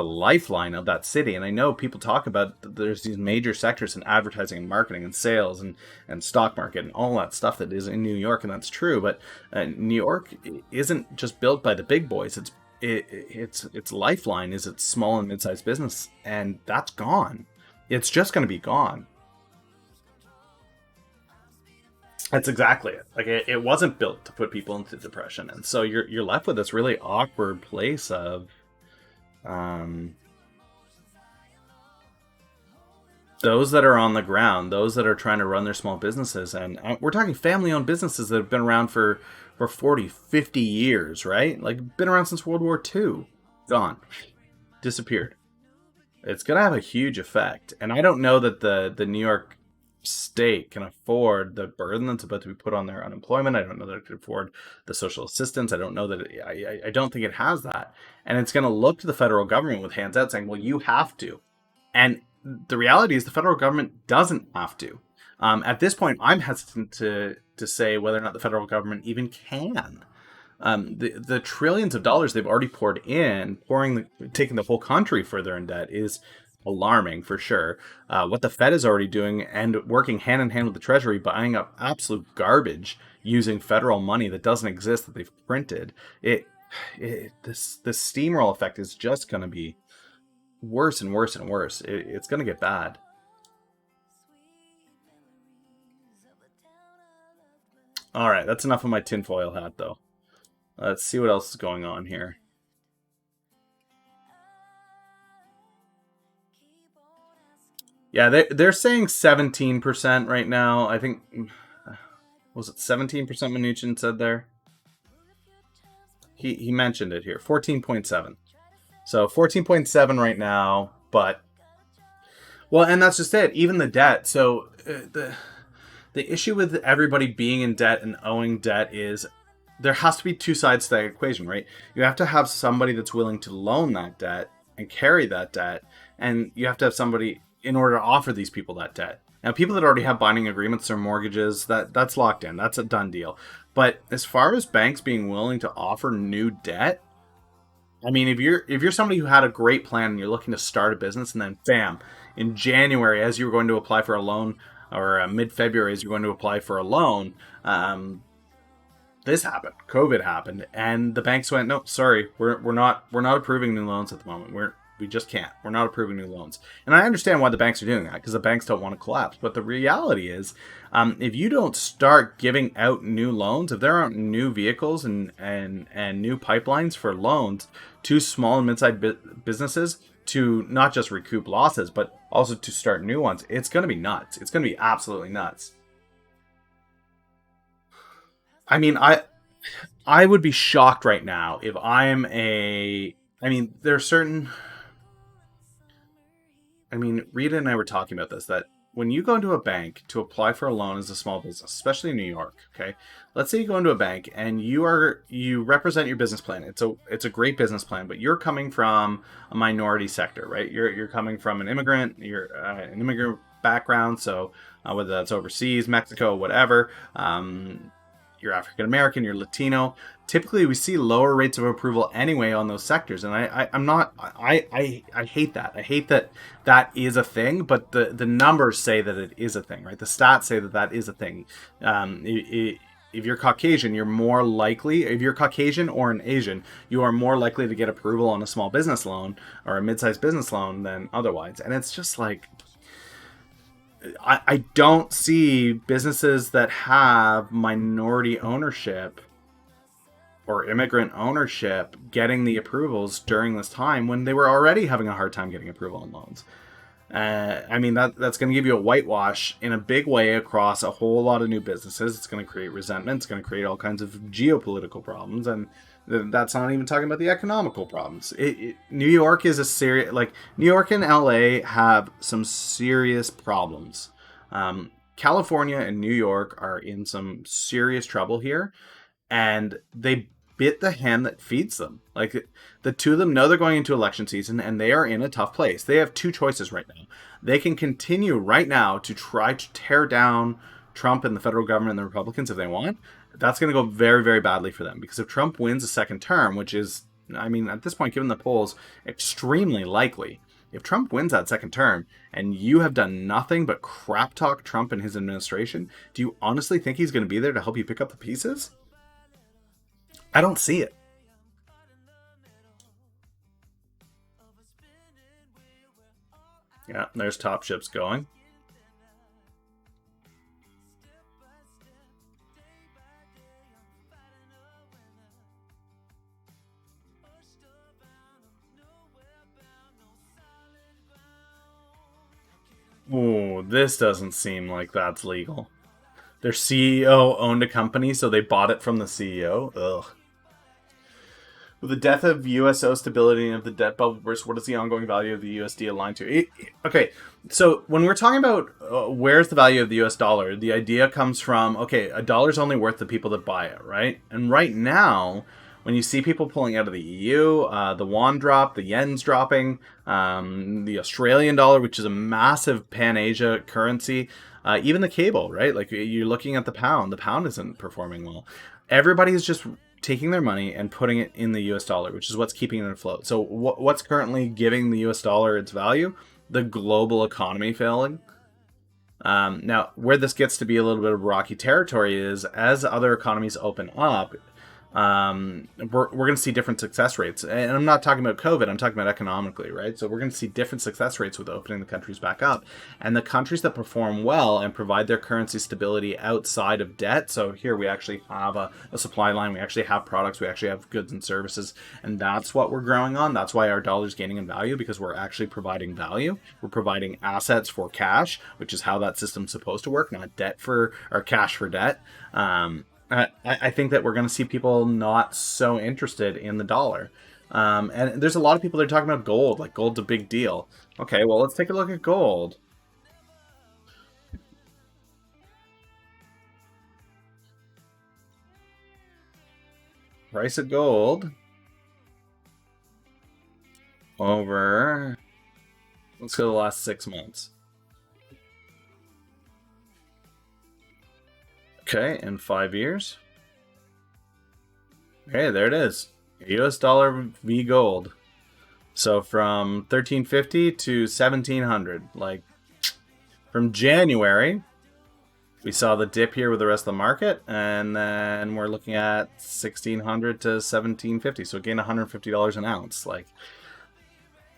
lifeline of that city. And I know people talk about there's these major sectors in advertising and marketing and sales and stock market and all that stuff that is in New York, and that's true. But New York isn't just built by the big boys. Its lifeline is its small and mid-sized business, and that's gone. It's just going to be gone. That's exactly it. Like it wasn't built to put people into depression, and so you're left with this really awkward place of um, those that are on the ground, those that are trying to run their small businesses, and we're talking family-owned businesses that have been around for 40, 50 years, right? Like been around since World War II, gone, disappeared. It's gonna have a huge effect, and I don't know that the New York state can afford the burden that's about to be put on their unemployment. I don't know that it could afford the social assistance. I don't know that I don't think it has that, and it's going to look to the federal government with hands out, saying, "Well, you have to." And the reality is, the federal government doesn't have to. At this point, I'm hesitant to say whether or not the federal government even can. The trillions of dollars they've already poured in, taking the whole country further in debt is alarming for sure. What the Fed is already doing and working hand in hand with the Treasury, buying up absolute garbage using federal money that doesn't exist that they've printed. This steamroll effect is just going to be worse and worse and worse. It's going to get bad. All right, that's enough of my tinfoil hat, though. Let's see what else is going on here. Yeah, they're saying 17% right now. I think, was it 17% Mnuchin said there? He mentioned it here, 14.7. So 14.7 right now, but well, and that's just it. Even the debt. So the issue with everybody being in debt and owing debt is there has to be two sides to that equation, right? You have to have somebody that's willing to loan that debt and carry that debt, and you have to have somebody in order to offer these people that debt. Now, people that already have binding agreements or mortgages, that's locked in. That's a done deal. But as far as banks being willing to offer new debt, I mean, if you're somebody who had a great plan and you're looking to start a business, and then bam, in January, as you were going to apply for a loan, or mid-February, as you're going to apply for a loan, this happened. COVID happened, and the banks went, no, sorry, we're not approving new loans at the moment. We just can't. We're not approving new loans. And I understand why the banks are doing that, because the banks don't want to collapse. But the reality is, if you don't start giving out new loans, if there aren't new vehicles and new pipelines for loans to small and mid-sized businesses to not just recoup losses, but also to start new ones, it's going to be nuts. It's going to be absolutely nuts. I mean, I would be shocked right now if I mean, there are certain. I mean, Rita and I were talking about this, that when you go into a bank to apply for a loan as a small business, especially in New York, okay? Let's say you go into a bank and you represent your business plan. It's a great business plan, but you're coming from a minority sector, right? You're coming from an immigrant, you're an immigrant background, so whether that's overseas, Mexico, whatever, you're African American, you're Latino. Typically, we see lower rates of approval anyway on those sectors, and I hate that. I hate that is a thing, but the numbers say that it is a thing, right? The stats say that is a thing. If you're Caucasian, you're more likely. If you're Caucasian or an Asian, you are more likely to get approval on a small business loan or a mid-sized business loan than otherwise. And it's just like, I don't see businesses that have minority ownership or immigrant ownership getting the approvals during this time when they were already having a hard time getting approval on loans. I mean, that's going to give you a whitewash in a big way across a whole lot of new businesses. It's going to create resentment. It's going to create all kinds of geopolitical problems, and that's not even talking about the economical problems. New York is a serious, like New York and LA have some serious problems. California and New York are in some serious trouble here, and they bit the hand that feeds them. Like, the two of them know they're going into election season and they are in a tough place. They have two choices right now. They can continue right now to try to tear down Trump and the federal government and the Republicans if they want. That's going to go very, very badly for them, because if Trump wins a second term, which is, I mean, at this point, given the polls, extremely likely. If Trump wins that second term and you have done nothing but crap talk Trump and his administration, do you honestly think he's going to be there to help you pick up the pieces? I don't see it. Yeah, there's Top Ships going. Oh, this doesn't seem like that's legal. Their CEO owned a company, so they bought it from the CEO. Ugh. With the death of USO stability and of the debt bubble burst, what is the ongoing value of the USD aligned to? Okay, so when we're talking about where's the value of the US dollar, the idea comes from, okay, a dollar's only worth the people that buy it, right? And right now, when you see people pulling out of the EU, the won drop, the yen's dropping, the Australian dollar, which is a massive pan-Asia currency, even the cable, right? Like, you're looking at the pound. The pound isn't performing well. Everybody is just taking their money and putting it in the US dollar, which is what's keeping it afloat. So what's currently giving the US dollar its value? The global economy failing. Now, where this gets to be a little bit of rocky territory is, as other economies open up, we're going to see different success rates. And I'm not talking about COVID, I'm talking about economically, right? So we're going to see different success rates with opening the countries back up. And the countries that perform well and provide their currency stability outside of debt. So here we actually have a supply line, we actually have products, we actually have goods and services. And that's what we're growing on. That's why our dollar's gaining in value, because we're actually providing value. We're providing assets for cash, which is how that system's supposed to work, not debt for, or cash for debt. I think that we're going to see people not so interested in the dollar. And there's a lot of people that are talking about gold, like gold's a big deal. Okay, well, let's take a look at gold. Price of gold over, let's go to the last 6 months. Okay, in 5 years. Okay, there it is. US dollar v gold. So from 1350 to 1700. Like, from January, we saw the dip here with the rest of the market, and then we're looking at 1600 to 1750. So again, $150 an ounce. Like,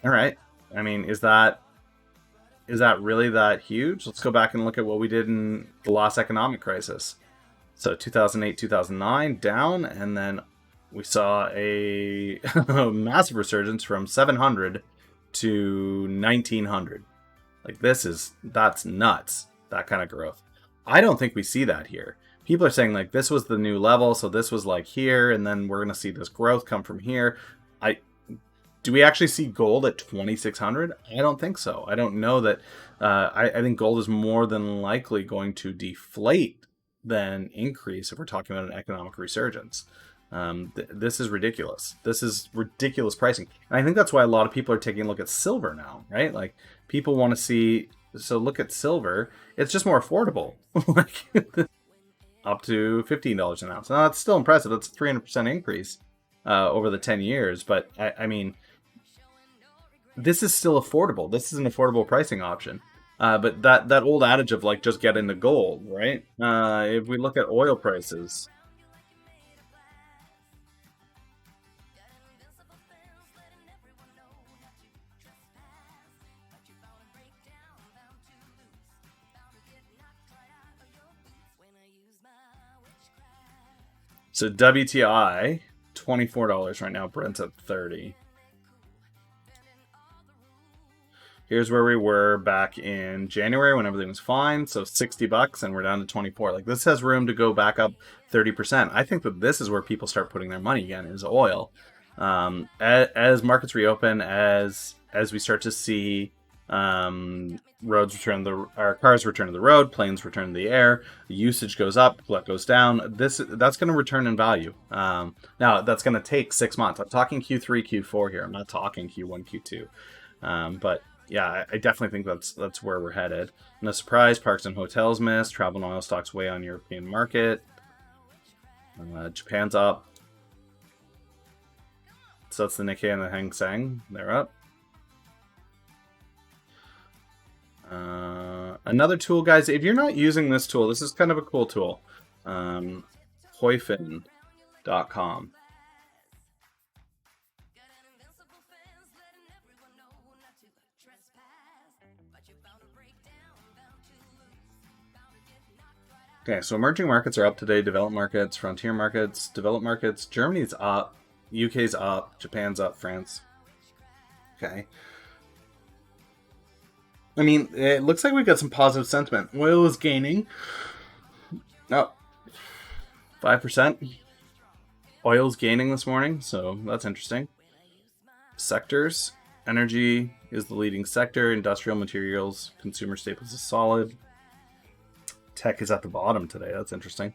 all right. I mean, is that really that huge? Let's go back and look at what we did in the last economic crisis. So 2008, 2009, down, and then we saw a massive resurgence from 700 to 1900. Like, that's nuts, that kind of growth. I don't think we see that here. People are saying, like, this was the new level, so this was like here, and then we're going to see this growth come from here. Do we actually see gold at 2,600? I don't think so. I don't know that. I think gold is more than likely going to deflate than increase if we're talking about an economic resurgence. This is ridiculous. This is ridiculous pricing. And I think that's why a lot of people are taking a look at silver now, right? Like, people want to see, so look at silver. It's just more affordable. Like, up to $15 an ounce. Now, that's still impressive. That's a 300% increase over the 10 years. But, I mean, this is still affordable. This is an affordable pricing option. But that old adage of, like, just get into gold, right? If we look at oil prices, so WTI, $24 right now. Brent's at 30. Here's where we were back in January when everything was fine. So $60, and we're down to 24. Like, this has room to go back up 30%. I think that this is where people start putting their money again, is oil. As markets reopen, as we start to see roads return our cars return to the road, planes return to the air, the usage goes up, glut goes down. That's going to return in value. Now that's going to take 6 months. I'm talking Q3, Q4 here. I'm not talking Q1, Q2. But yeah, I definitely think that's where we're headed. No surprise, parks and hotels miss. Travel and oil stocks weigh on European market. Japan's up. So that's the Nikkei and the Hang Seng. They're up. Another tool, guys, if you're not using this tool, this is kind of a cool tool. Hoifin.com. Okay, so emerging markets are up today. Developed markets, frontier markets, developed markets. Germany's up. UK's up. Japan's up. France. Okay. I mean, it looks like we've got some positive sentiment. Oil is gaining. Oh, 5%. Oil's gaining this morning, so that's interesting. Sectors. Energy is the leading sector. Industrial materials, consumer staples is solid. Tech is at the bottom today. That's interesting.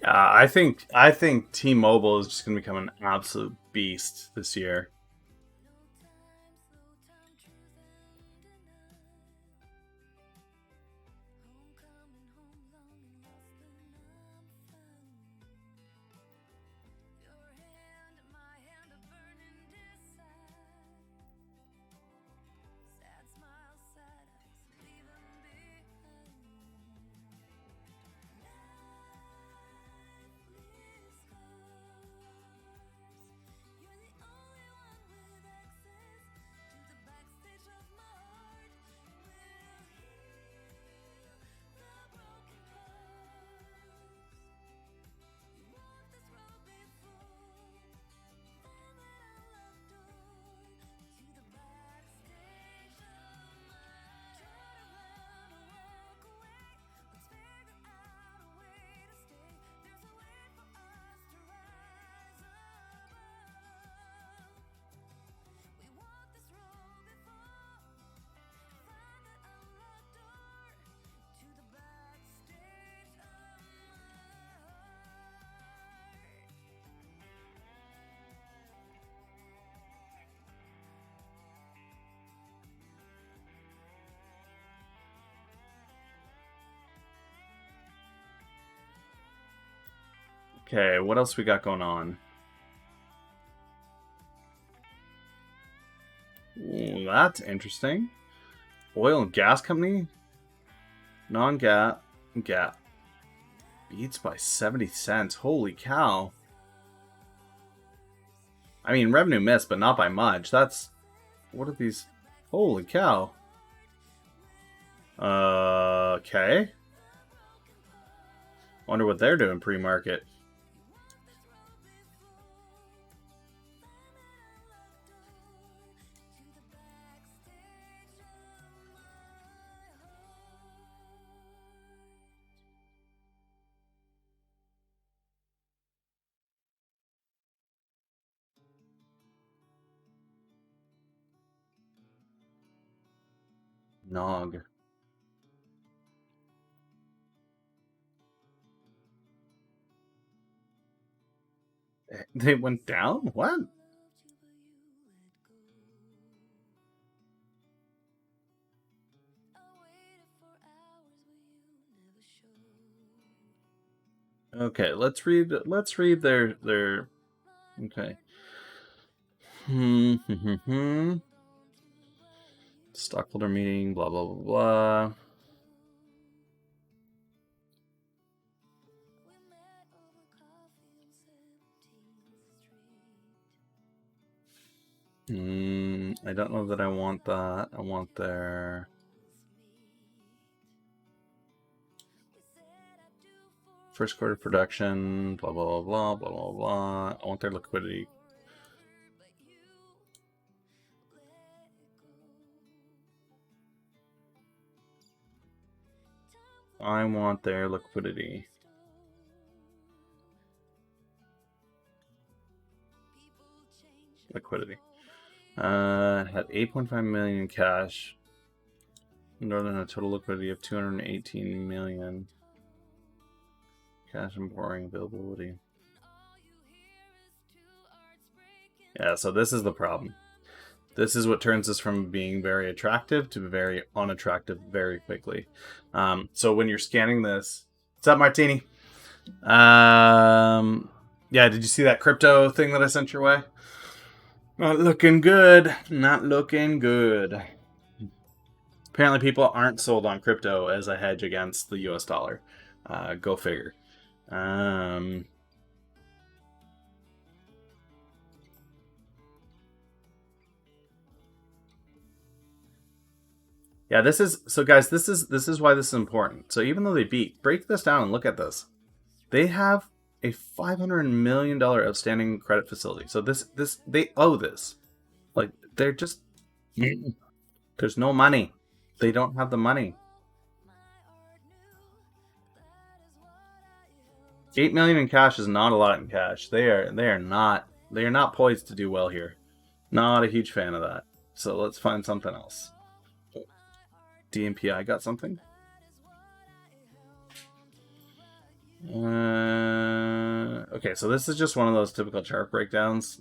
I think T-Mobile is just going to become an absolute beast this year. Okay, what else we got going on? Ooh, that's interesting. Oil and gas company? Non-gap. Gap. Beats by 70 cents. Holy cow. I mean, revenue missed, but not by much. That's... What are these? Holy cow. Okay. Wonder what they're doing pre-market. Nog. They went down? What? Okay, let's read their okay. Stockholder meeting, blah blah blah blah. I don't know that I want that. I want their first quarter production, blah blah blah blah blah blah blah. I want their liquidity. I want their liquidity. Liquidity. Had 8.5 million in cash. Northern had a total liquidity of 218 million. Cash and borrowing availability. Yeah, so this is the problem. This is what turns us from being very attractive to very unattractive very quickly. So when you're scanning this, what's up, Martini? Yeah, did you see that crypto thing that I sent your way? Not looking good. Not looking good. Apparently, people aren't sold on crypto as a hedge against the US dollar. Go figure. Yeah, this is so, guys. This is why this is important. So even though they beat, break this down and look at this. They have a $500 million outstanding credit facility. So this they owe this. Like they're just there's no money. They don't have the money. 8 million in cash is not a lot in cash. They are not poised to do well here. Not a huge fan of that. So let's find something else. DMPI got something. Okay, so this is just one of those typical chart breakdowns.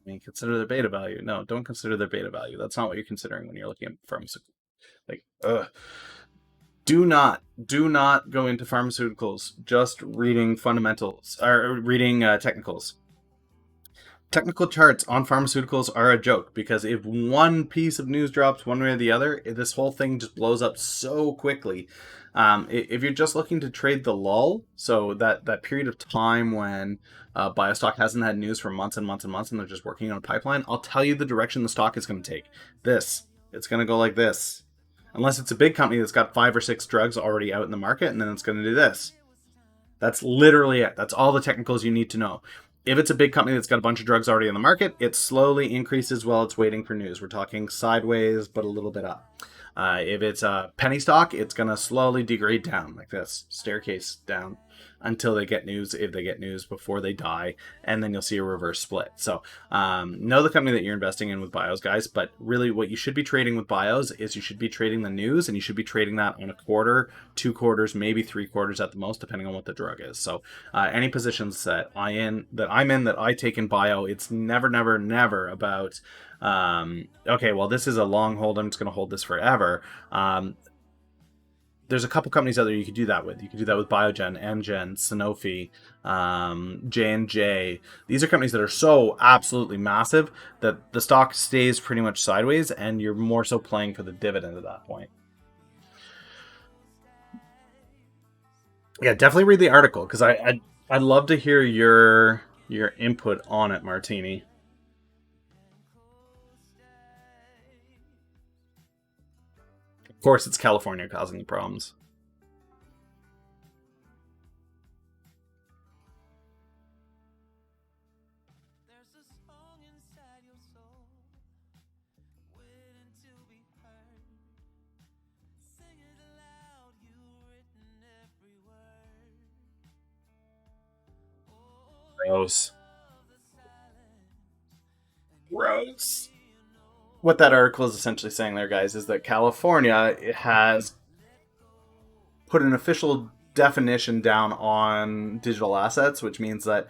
I mean, consider their beta value. No, don't consider their beta value. That's not what you're considering when you're looking at pharmaceutical. Like, do not go into pharmaceuticals just reading fundamentals or reading technicals. Technical charts on pharmaceuticals are a joke because if one piece of news drops one way or the other, this whole thing just blows up so quickly. If you're just looking to trade the lull, so that period of time when Biostock hasn't had news for months and months and months and they're just working on a pipeline, I'll tell you the direction the stock is going to take. It's going to go like this. Unless it's a big company that's got 5 or 6 drugs already out in the market, and then it's going to do this. That's literally it. That's all the technicals you need to know. If it's a big company that's got a bunch of drugs already in the market, it slowly increases while it's waiting for news. We're talking sideways, but a little bit up. If it's a penny stock, it's going to slowly degrade down like this, staircase down, until they get news, if they get news before they die, and then you'll see a reverse split. So know the company that you're investing in with bios, guys, but really what you should be trading with bios is you should be trading the news, and you should be trading that on a quarter, 2 quarters, maybe 3 quarters at the most, depending on what the drug is. So any positions that I'm in that I take in bio, it's never about okay, well, this is a long hold, I'm just going to hold this forever. There's a couple companies out there you could do that with. You could do that with Biogen, Amgen, Sanofi, J&J. These are companies that are so absolutely massive that the stock stays pretty much sideways, and you're more so playing for the dividend at that point. Yeah, definitely read the article because I'd love to hear your input on it, Martini. Of course, it's California causing the problems. Gross. Gross. What that article is essentially saying there, guys, is that California has put an official definition down on digital assets, which means that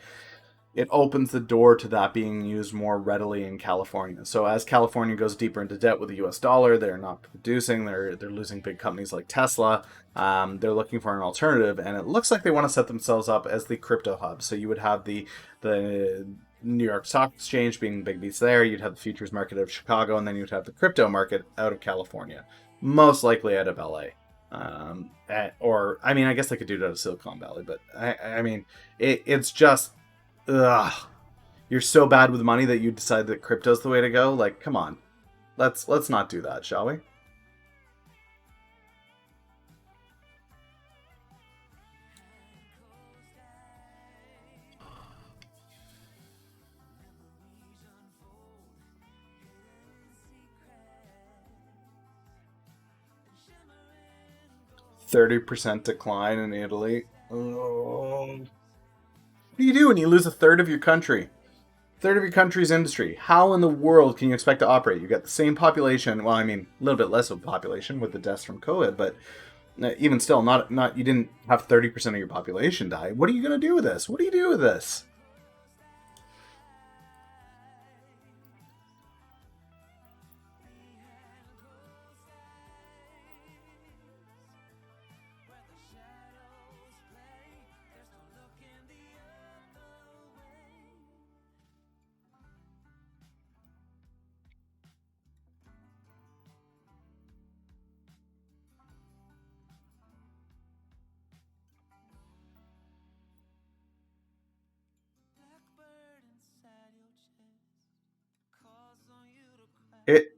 it opens the door to that being used more readily in California. So as California goes deeper into debt with the U.S. dollar, they're not producing. They're losing big companies like Tesla. They're looking for an alternative, and it looks like they want to set themselves up as the crypto hub. So you would have the New York Stock Exchange being big beats there. You'd have the futures market of Chicago, and then you'd have the crypto market out of California, most likely out of LA. Or I mean, I guess they could do it out of Silicon Valley, but I mean, it's just. Ugh, you're so bad with money that you decide that crypto's the way to go. Like, come on, let's not do that, shall we? %30 decline in Italy. Oh. What do you do when you lose a third of your country? Third of your country's industry. How in the world can you expect to operate? You've got the same population. Well, I mean, a little bit less of a population with the deaths from COVID, but even still, not you didn't have 30% of your population die. What are you going to do with this? What do you do with this?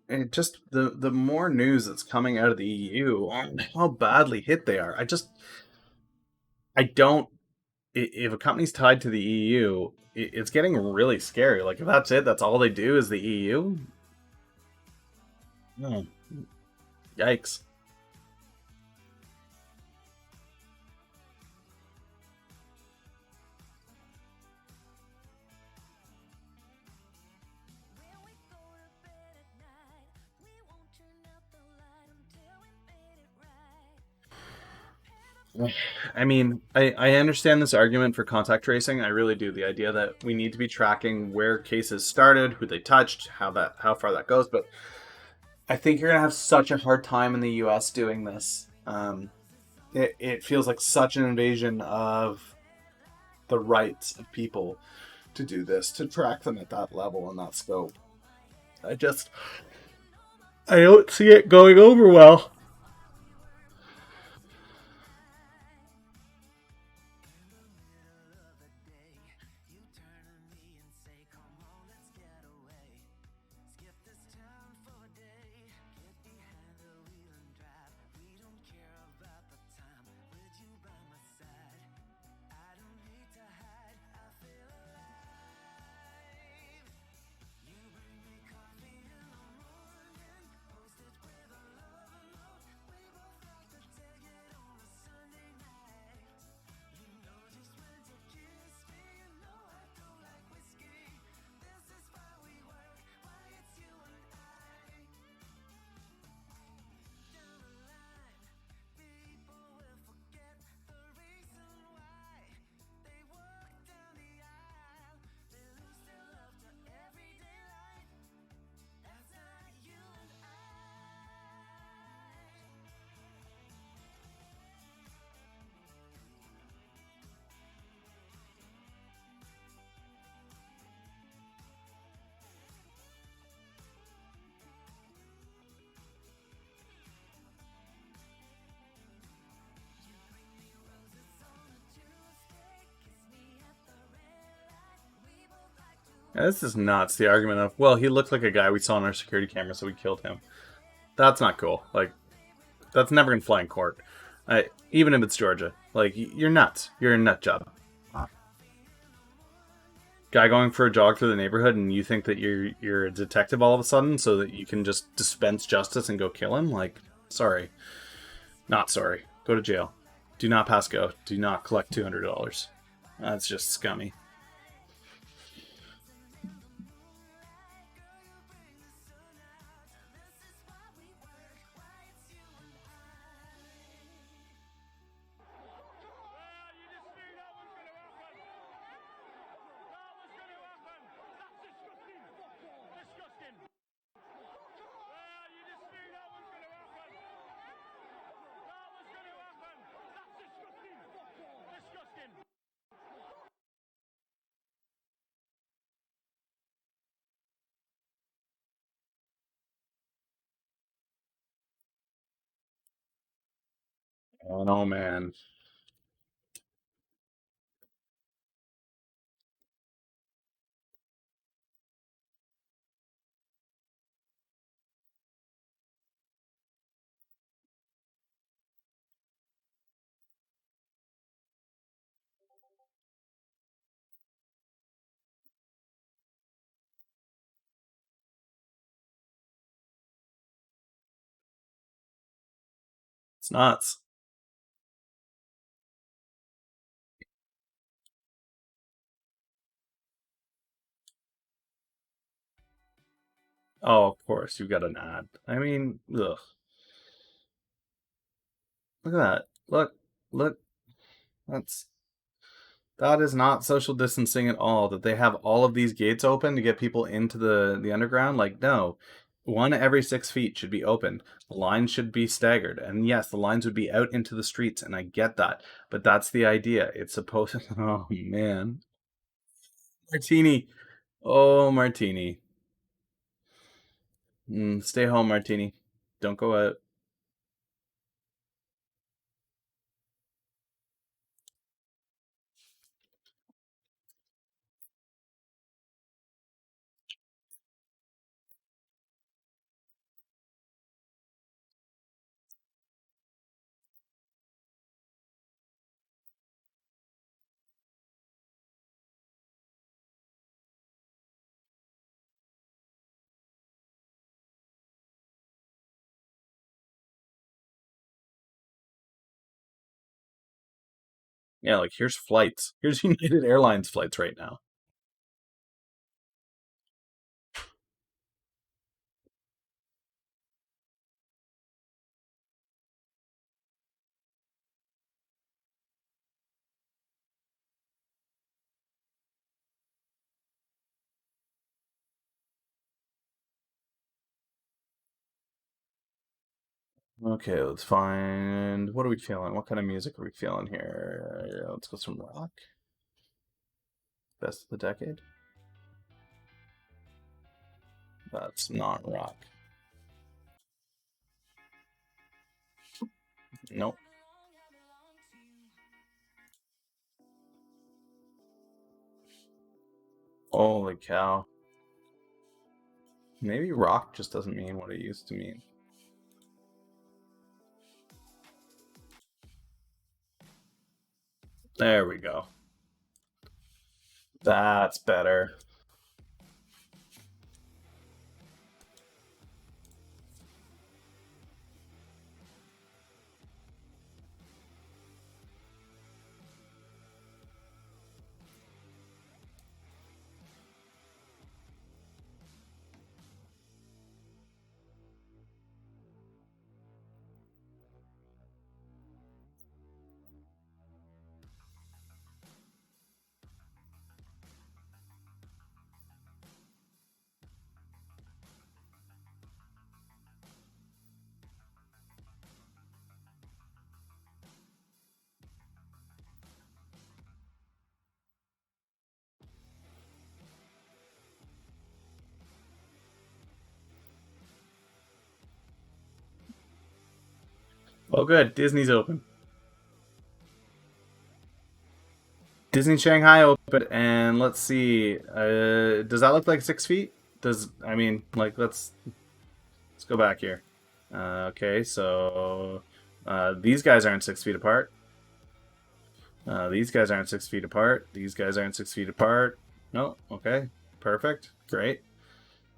It just the more news that's coming out of the EU on how badly hit they are. I don't. If a company's tied to the EU, it's getting really scary. Like if that's it, that's all they do is the EU. Oh, yikes. I mean, I understand this argument for contact tracing. I really do. The idea that we need to be tracking where cases started, who they touched, how far that goes. But I think you're gonna have such a hard time in the U.S. doing this. It feels like such an invasion of the rights of people to do this, to track them at that level and that scope. I just I don't see it going over well. Yeah, this is nuts. The argument of, well, he looked like a guy we saw on our security camera, so we killed him. That's not cool. Like, that's never gonna fly in court. Even if it's Georgia. Like, you're nuts. You're a nut job. Guy going for a jog through the neighborhood, and you think that you're a detective all of a sudden, so that you can just dispense justice and go kill him? Like, sorry, not sorry. Go to jail. Do not pass go. Do not collect $200. That's just scummy. Oh no, man. It's nuts. Oh, of course, you've got an ad. I mean, ugh. Look at that. Look. That's that is not social distancing at all. That they have all of these gates open to get people into the underground. Like, no, one every 6 feet should be open. The lines should be staggered, and yes, the lines would be out into the streets. And I get that, but that's the idea. It's supposed. Oh man, Martini. Oh, Martini. Stay home, Martini. Don't go out. Yeah, like here's flights. Here's United Airlines flights right now. Okay, let's find. What are we feeling? What kind of music are we feeling here? Yeah, let's go some rock. Best of the decade. That's not rock. Nope. Holy cow. Maybe rock just doesn't mean what it used to mean. There we go. That's better. Oh, good. Disney's open. Disney Shanghai open, and let's see. Does that look like 6 feet? Does I mean like let's go back here. Okay, so these guys aren't 6 feet apart. These guys aren't 6 feet apart. These guys aren't 6 feet apart. No. Okay. Perfect. Great.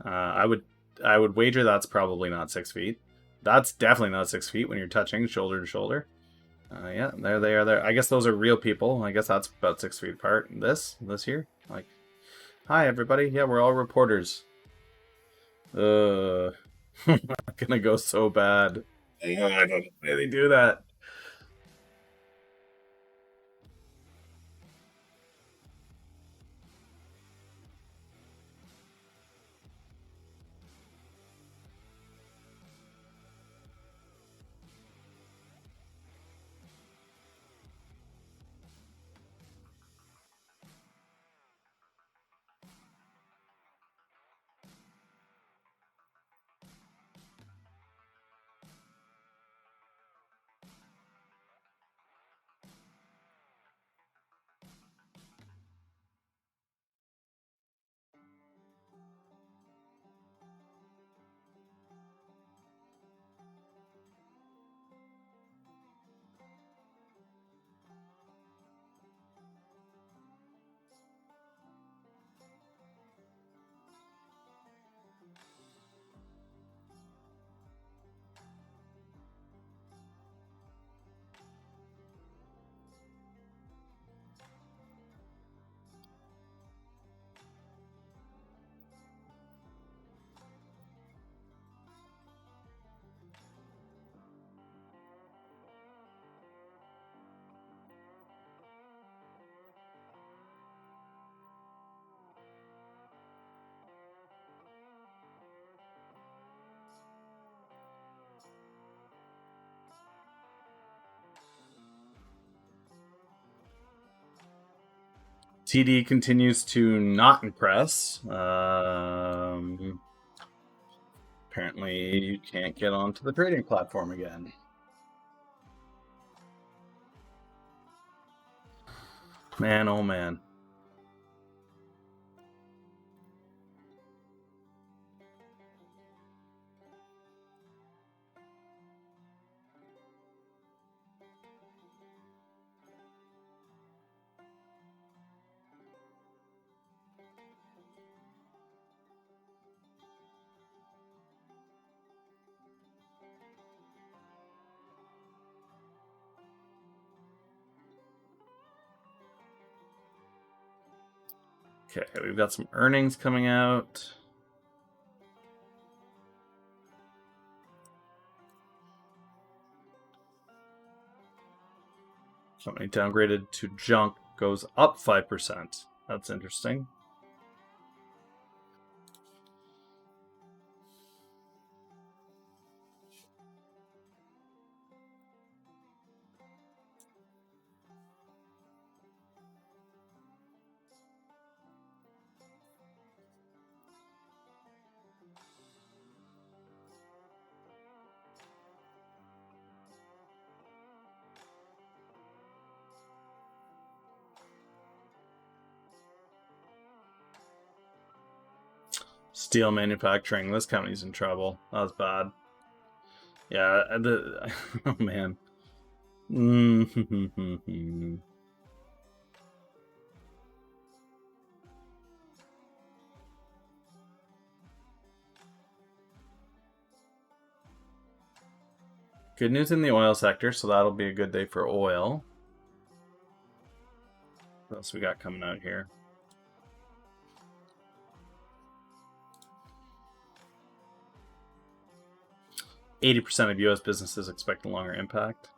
I would wager that's probably not 6 feet. That's definitely not 6 feet when you're touching shoulder to shoulder. Yeah, there they are. There. I guess those are real people. I guess that's about 6 feet apart. This here, like, hi everybody. Yeah, we're all reporters. Uh, gonna go so bad. I don't know why they do that. TD continues to not impress. Apparently, you can't get onto the trading platform again. Man, oh man. Okay, we've got some earnings coming out. Company downgraded to junk goes up 5%. That's interesting. Steel manufacturing. This company's in trouble. That was bad. Yeah, oh man. Good news in the oil sector, so that'll be a good day for oil. What else we got coming out here? %80 of U.S. businesses expect a longer impact.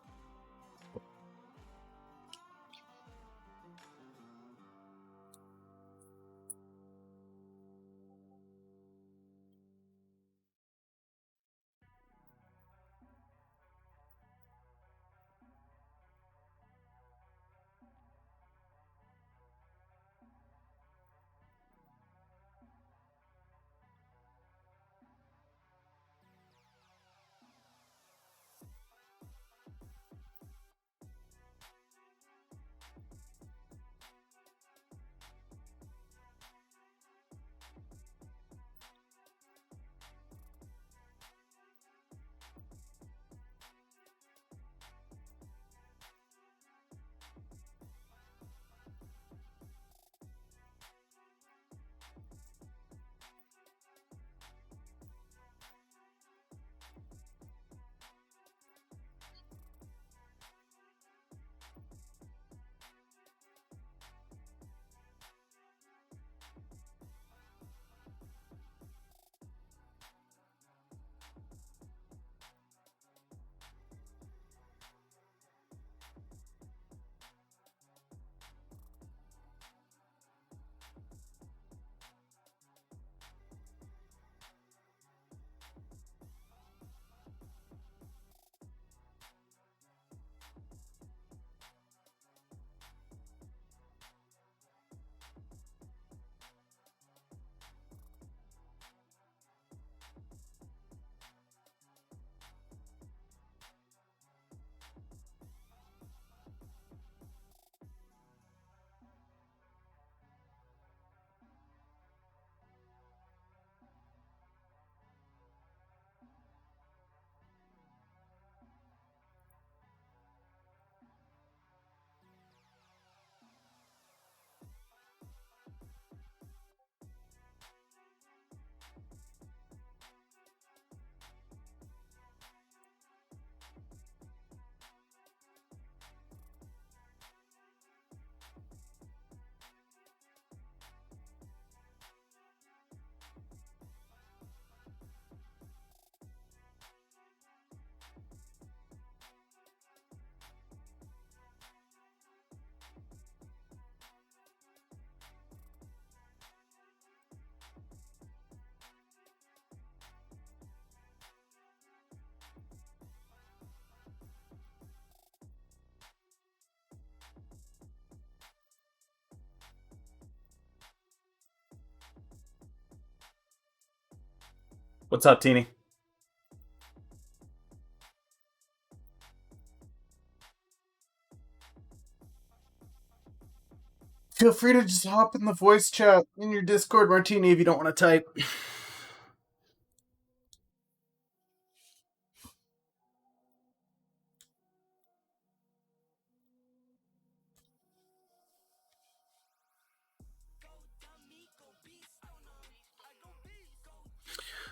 What's up, Teeny? Feel free to just hop in the voice chat in your Discord, Martini, if you don't want to type.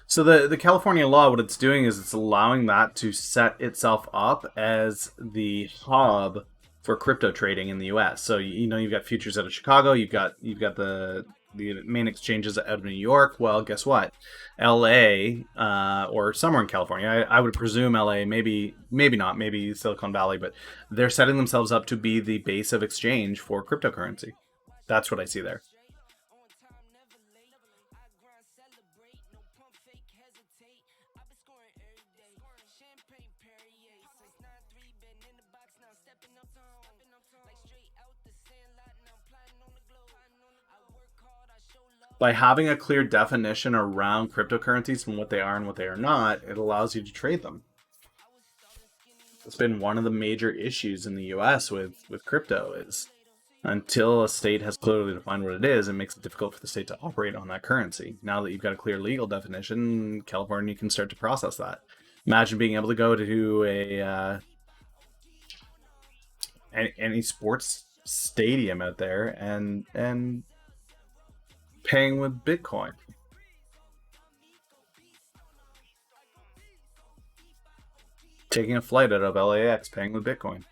So the California law, what it's doing is it's allowing that to set itself up as the hub for crypto trading in the U.S. So you've got futures out of Chicago, you've got the main exchanges out of New York. Well, guess what? L.A. Or somewhere in California, I would presume L.A. Maybe not, maybe Silicon Valley, but they're setting themselves up to be the base of exchange for cryptocurrency. That's what I see there. By having a clear definition around cryptocurrencies and what they are and what they are not, it allows you to trade them. It's been one of the major issues in the US with crypto is until a state has clearly defined what it is, it makes it difficult for the state to operate on that currency. Now that you've got a clear legal definition, California can start to process that. Imagine being able to go to any sports stadium out there and paying with Bitcoin. Taking a flight out of LAX, paying with Bitcoin.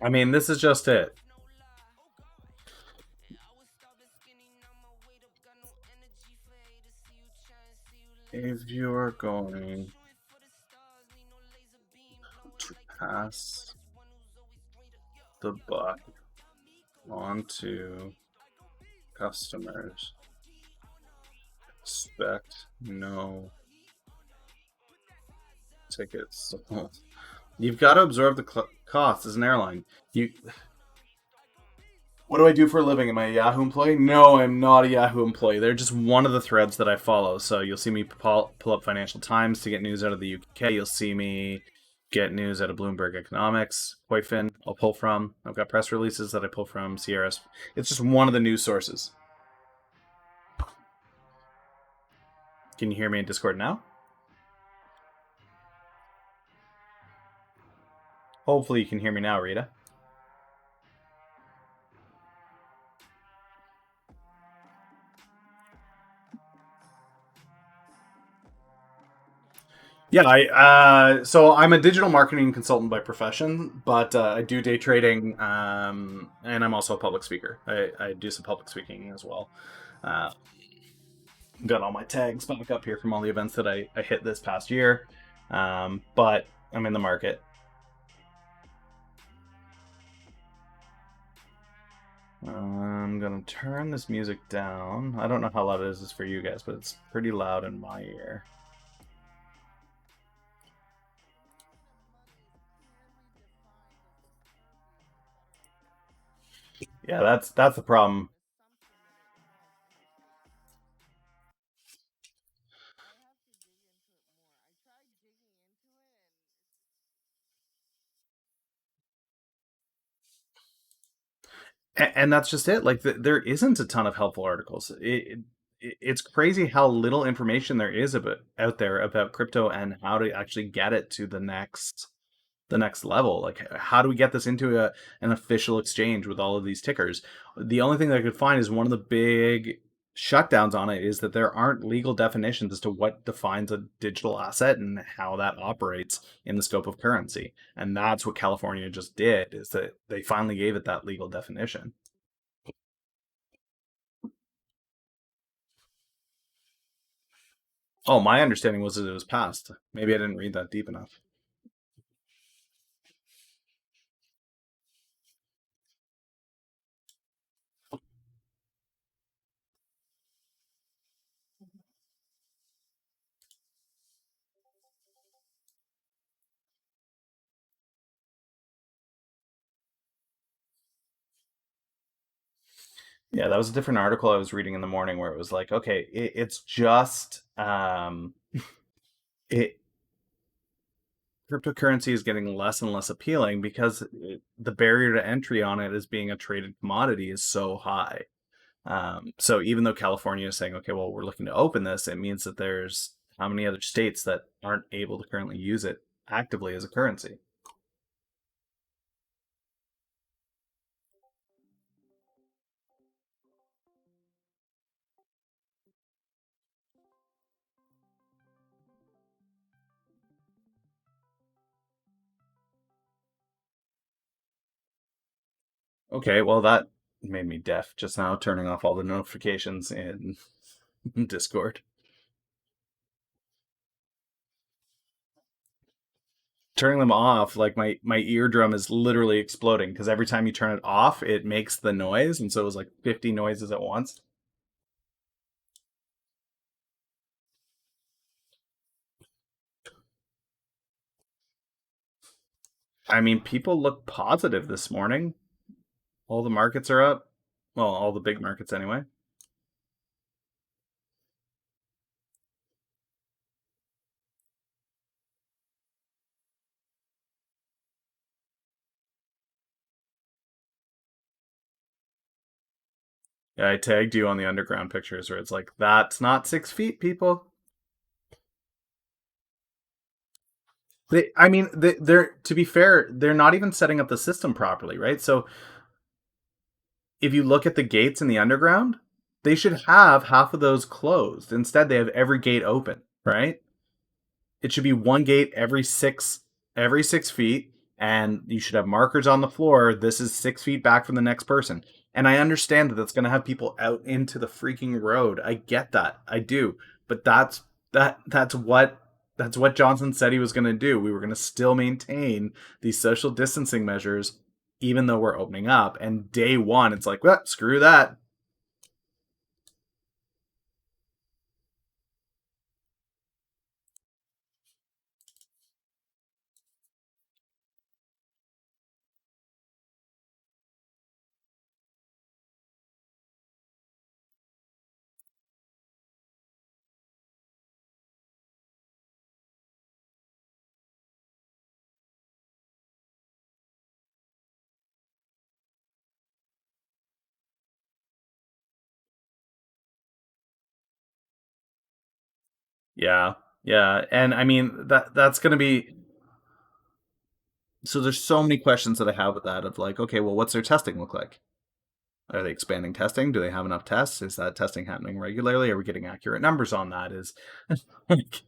I mean, this is just it. If you're going to pass the buck onto customers, expect no tickets sold. You've got to absorb the cost as an airline. You What do I do for a living? Am I a Yahoo employee? No, I'm not a Yahoo employee. They're just one of the threads that I follow. So you'll see me pull up Financial Times to get news out of the UK. You'll see me get news out of Bloomberg Economics, Koifin, I'll pull from. I've got press releases that I pull from CRS. It's just one of the news sources. Can you hear me in Discord now? Hopefully you can hear me now, Rita. Yeah, so I'm a digital marketing consultant by profession, but I do day trading, and I'm also a public speaker. I do some public speaking as well. Uh, got all my tags back up here from all the events that I hit this past year, but I'm in the market. I'm gonna turn this music down. I don't know how loud it is for you guys, but it's pretty loud in my ear. Yeah, that's the problem. And that's just it. Like there isn't a ton of helpful articles. It's crazy how little information there is about out there about crypto and how to actually get it to the next level. Like, how do we get this into an official exchange with all of these tickers? The only thing that I could find is one of the big shutdowns on it is that there aren't legal definitions as to what defines a digital asset and how that operates in the scope of currency. And that's what California just did, is that they finally gave it that legal definition. Oh, my understanding was that it was passed. Maybe I didn't read that deep enough. Yeah, that was a different article I was reading in the morning where it was like, okay, it's just it cryptocurrency is getting less and less appealing because the barrier to entry on it as being a traded commodity is so high. So even though California is saying, okay, well, we're looking to open this, it means that there's how many other states that aren't able to currently use it actively as a currency. Okay, well, that made me deaf just now, turning off all the notifications in Discord. Turning them off, like my eardrum is literally exploding because every time you turn it off, it makes the noise, and so it was like 50 noises at once. I mean, people look positive this morning. All the markets are up. Well, all the big markets anyway. Yeah, I tagged you on the underground pictures where it's like, that's not 6 feet, people. I mean, they're to be fair, they're not even setting up the system properly, right? So if you look at the gates in the underground, they should have half of those closed. Instead, they have every gate open, right? It should be one gate every 6 feet, and you should have markers on the floor. This is 6 feet back from the next person. And I understand that that's going to have people out into the freaking road. I get that, I do. But that's what Johnson said he was going to do. We were going to still maintain these social distancing measures, even though we're opening up. And day one, it's like, well, screw that. Yeah, yeah, and I mean that's going to be so. There's so many questions that I have with that of like, okay, well, what's their testing look like? Are they expanding testing? Do they have enough tests? Is that testing happening regularly? Are we getting accurate numbers on that? Is like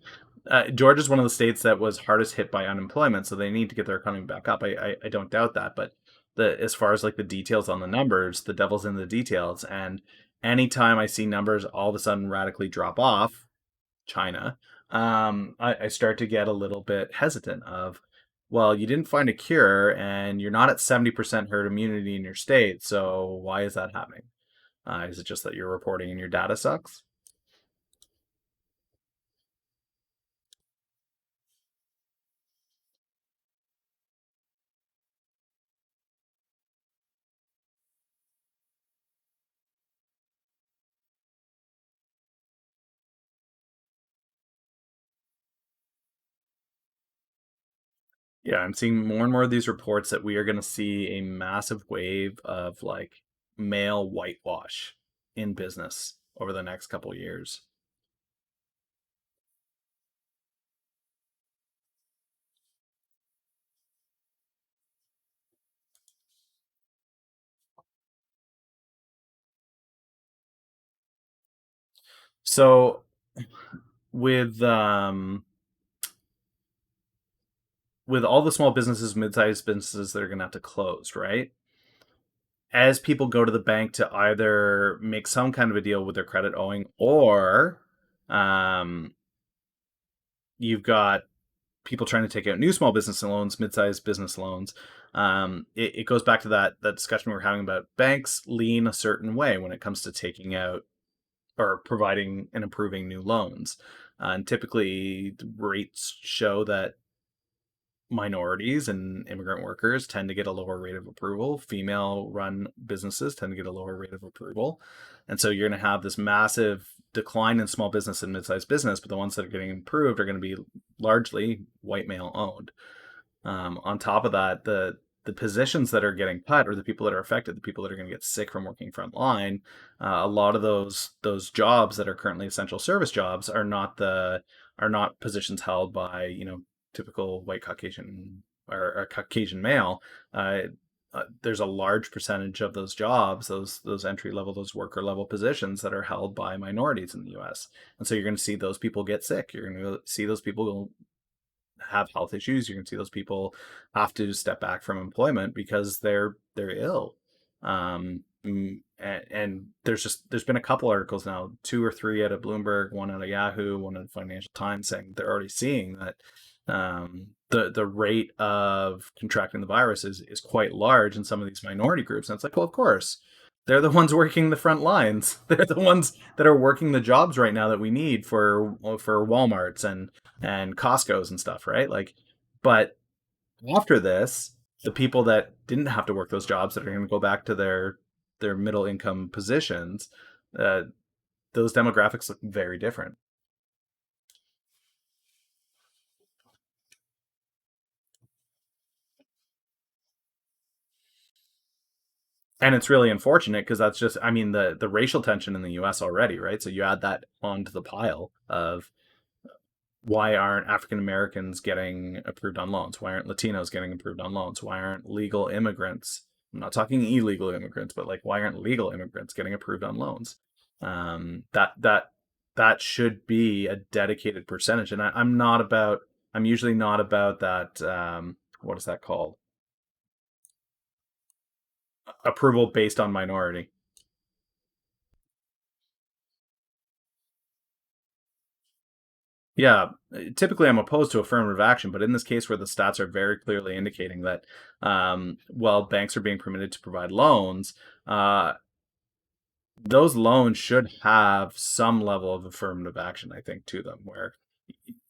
Georgia's one of the states that was hardest hit by unemployment, so they need to get their economy back up. I don't doubt that, but the as far as like the details on the numbers, the devil's in the details. And anytime I see numbers all of a sudden radically drop off, China, I start to get a little bit hesitant of, well, you didn't find a cure and you're not at 70% herd immunity in your state, so why is that happening? Is it just that your reporting and your data sucks? Yeah, I'm seeing more and more of these reports that we are going to see a massive wave of like male whitewash in business over the next couple of years. So with with all the small businesses, mid-sized businesses that are going to have to close, right? As people go to the bank to either make some kind of a deal with their credit owing or um, you've got people trying to take out new small business loans, mid-sized business loans. It goes back to that discussion we were having about banks lean a certain way when it comes to taking out or providing and improving new loans. And typically, the rates show that minorities and immigrant workers tend to get a lower rate of approval. Female run businesses tend to get a lower rate of approval. And so you're going to have this massive decline in small business and mid-sized business, but the ones that are getting improved are going to be largely white male owned. On top of that, the positions that are getting cut or the people that are affected, the people that are going to get sick from working front line, a lot of those jobs that are currently essential service jobs are not positions held by typical white Caucasian or Caucasian male. There's a large percentage of those jobs, those entry level, those worker level positions that are held by minorities in the U.S. And so you're going to see those people get sick. You're going to see those people have health issues. You're going to see those people have to step back from employment because they're ill. And there's been a couple articles now, two or three out of Bloomberg, one out of Yahoo, one out of Financial Times, saying they're already seeing that the rate of contracting the virus is quite large in some of these minority groups. And it's like, well, of course, they're the ones working the front lines. They're the ones that are working the jobs right now that we need for Walmarts and Costco's and stuff, right? Like, but after this, the people that didn't have to work those jobs that are going to go back to their middle income positions, uh, those demographics look very different. And it's really unfortunate because that's just, I mean, the racial tension in the U.S. already, right? So you add that onto the pile of why aren't African Americans getting approved on loans? Why aren't Latinos getting approved on loans? Why aren't legal immigrants? I'm not talking illegal immigrants, but like why aren't legal immigrants getting approved on loans? That should be a dedicated percentage. And I'm not about. I'm usually not about that. What is that called? Approval based on minority. Yeah, typically I'm opposed to affirmative action, but in this case where the stats are very clearly indicating that while banks are being permitted to provide loans, uh, those loans should have some level of affirmative action, I think, to them, where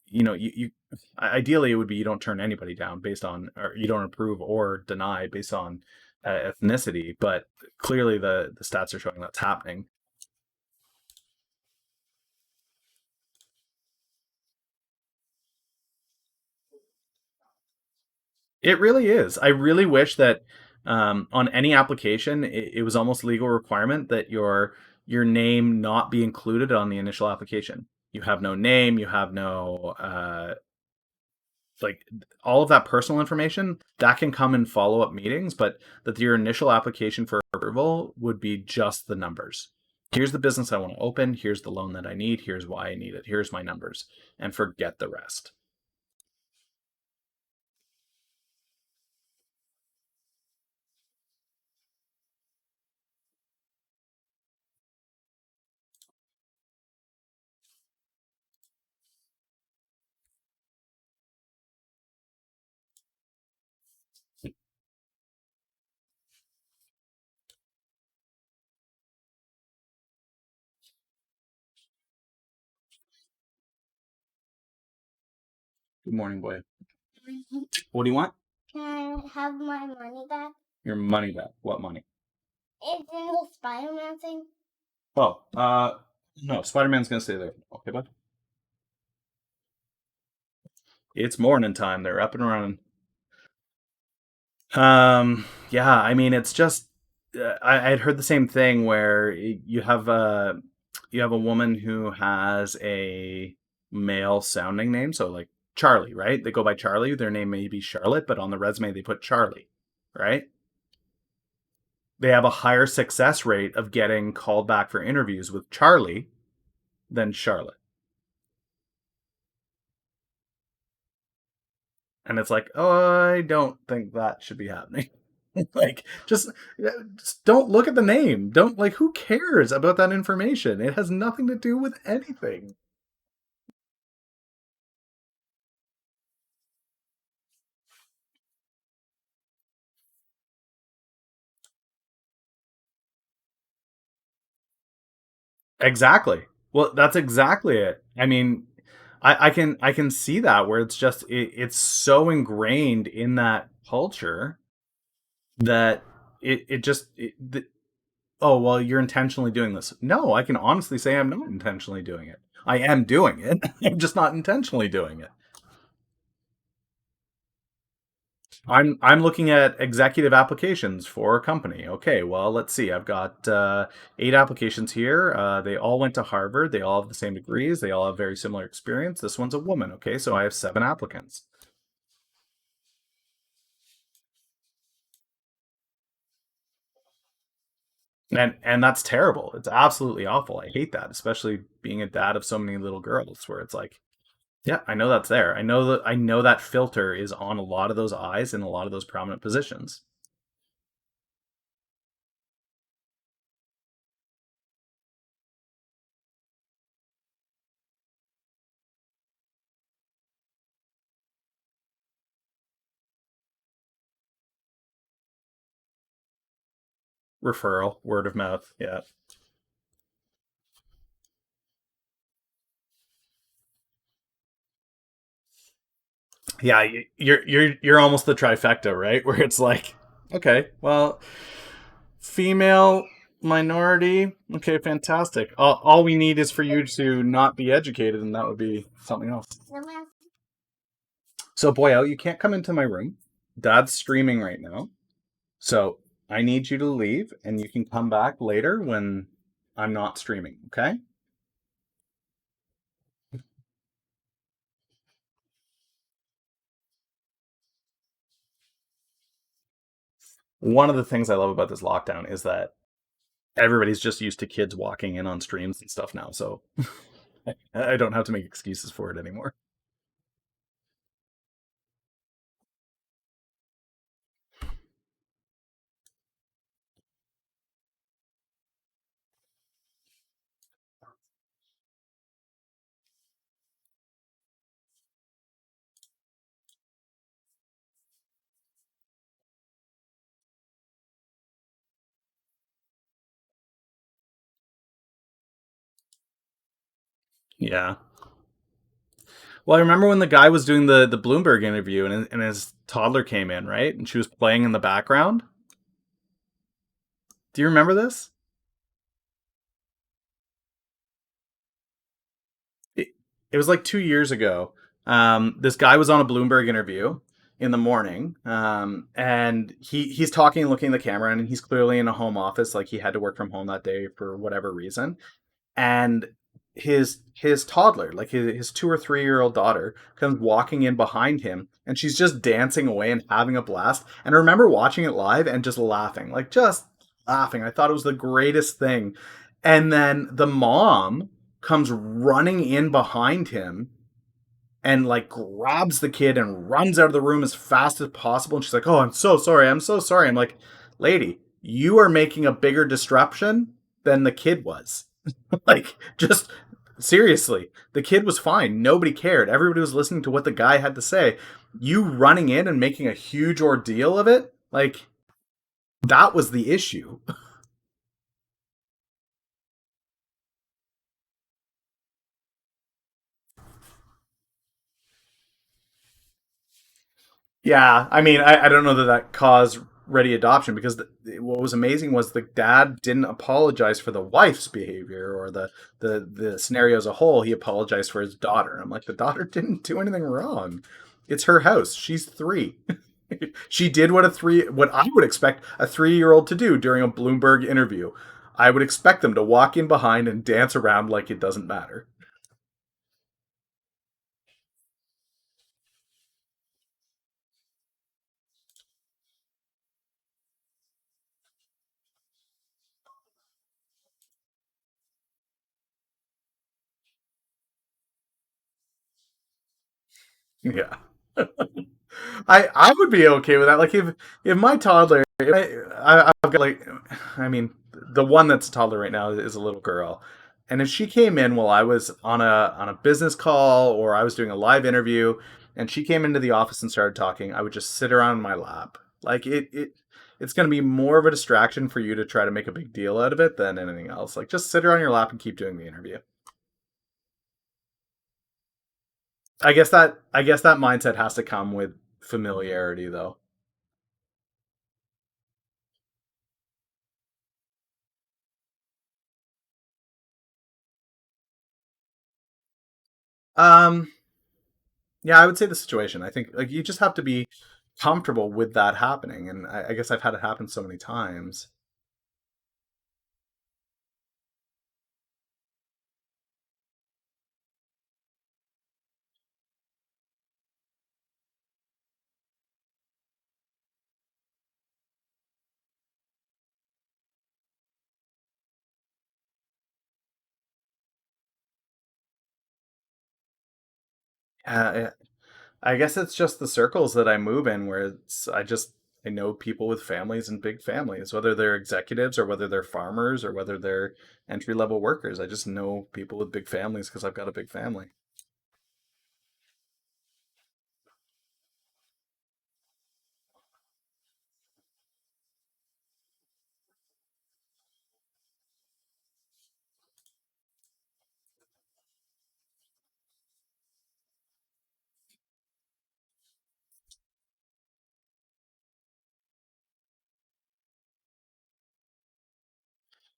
you ideally it would be you don't turn anybody down based on, or you don't approve or deny based on ethnicity, but clearly the stats are showing that's happening. It really is. I really wish that on any application, it was almost legal requirement that your name not be included on the initial application. You have no name. You have no like all of that personal information that can come in follow up meetings, but that your initial application for approval would be just the numbers. Here's the business I want to open. Here's the loan that I need. Here's why I need it. Here's my numbers, and forget the rest. Good morning, boy. What do you want? Can I have my money back? Your money back. What money? It's in the Spider-Man thing. Oh, no, Spider-Man's gonna stay there. Okay, bud. It's morning time. They're up and running. Yeah, I mean, it's just I'd heard the same thing where you have a woman who has a male sounding name, so like Charlie, right? They go by Charlie. Their name may be Charlotte, but on the resume they put Charlie, right? They have a higher success rate of getting called back for interviews with Charlie than Charlotte. And it's like, oh, I don't think that should be happening. Like, just don't look at the name. Don't like, who cares about that information? It has nothing to do with anything. Exactly. Well, that's exactly it. I mean, I can see that where it's just it's so ingrained in that culture that it just oh well, you're intentionally doing this. No, I can honestly say I'm not intentionally doing it. I am doing it. I'm just not intentionally doing it. I'm looking at executive applications for a company. Okay, well, let's see. I've got 8 applications here. They all went to Harvard. They all have the same degrees. They all have very similar experience. This one's a woman. Okay, so I have 7 applicants, and that's terrible. It's absolutely awful. I hate that, especially being a dad of so many little girls, where it's like, yeah, I know that's there. I know that filter is on a lot of those eyes in a lot of those prominent positions. Referral, word of mouth. Yeah. Yeah, you're almost the trifecta, right? Where it's like, okay, well, female, minority, okay, fantastic. All we need is for you to not be educated, and that would be something else. So, boyo, you can't come into my room. Dad's streaming right now, so I need you to leave, and you can come back later when I'm not streaming. Okay? One of the things I love about this lockdown is that everybody's just used to kids walking in on streams and stuff now, so I don't have to make excuses for it anymore. Yeah. Well, I remember when the guy was doing the Bloomberg interview and his toddler came in, right? And she was playing in the background. Do you remember this? It, it was like 2 years ago. This guy was on a Bloomberg interview in the morning, and he's talking and looking at the camera, and he's clearly in a home office, like he had to work from home that day for whatever reason. And his toddler, like his 2 or 3 year old daughter, comes walking in behind him, and she's just dancing away and having a blast. And I remember watching it live and just laughing, like just laughing. I thought it was the greatest thing. And then the mom comes running in behind him and like grabs the kid and runs out of the room as fast as possible. And she's like, "Oh, I'm so sorry. I'm so sorry." I'm like, "Lady, you are making a bigger disruption than the kid was." Like, just seriously, the kid was fine. Nobody cared. Everybody was listening to what the guy had to say. You running in and making a huge ordeal of it, like, that was the issue. Yeah, I mean, I don't know that that caused ready adoption because what was amazing was the dad didn't apologize for the wife's behavior or the scenario as a whole. He apologized for his daughter. I'm like, the daughter didn't do anything wrong. It's her house. She's 3. She did what I would expect a 3-year old to do during a Bloomberg interview. I would expect them to walk in behind and dance around like it doesn't matter. Yeah. I would be okay with that. Like if my toddler, if I've got like, I mean, the one that's a toddler right now is a little girl, and if she came in while I was on a business call or I was doing a live interview, and she came into the office and started talking, I would just sit her on my lap Like it's going to be more of a distraction for you to try to make a big deal out of it than anything else. Like just sit her on your lap and keep doing the interview. I guess that mindset has to come with familiarity though. Um yeah, I would say the situation. I think like you just have to be comfortable with that happening, and I guess I've had it happen so many times. Yeah, I guess it's just the circles that I move in where I know people with families and big families, whether they're executives or whether they're farmers or whether they're entry level workers. I just know people with big families because I've got a big family.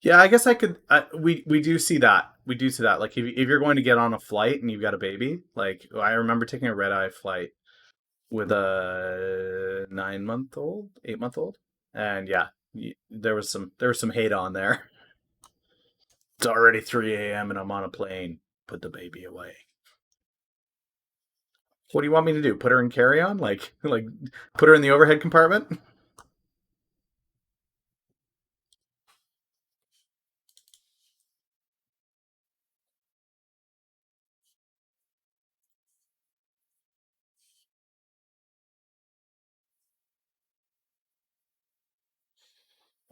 Yeah, I guess I could. We do see that. We do see that. Like if you're going to get on a flight and you've got a baby, like I remember taking a red eye flight with a 9 month old, 8 month old, and yeah, there was some hate on there. It's already 3 a.m. and I'm on a plane. Put the baby away. What do you want me to do? Put her in carry on? Like put her in the overhead compartment?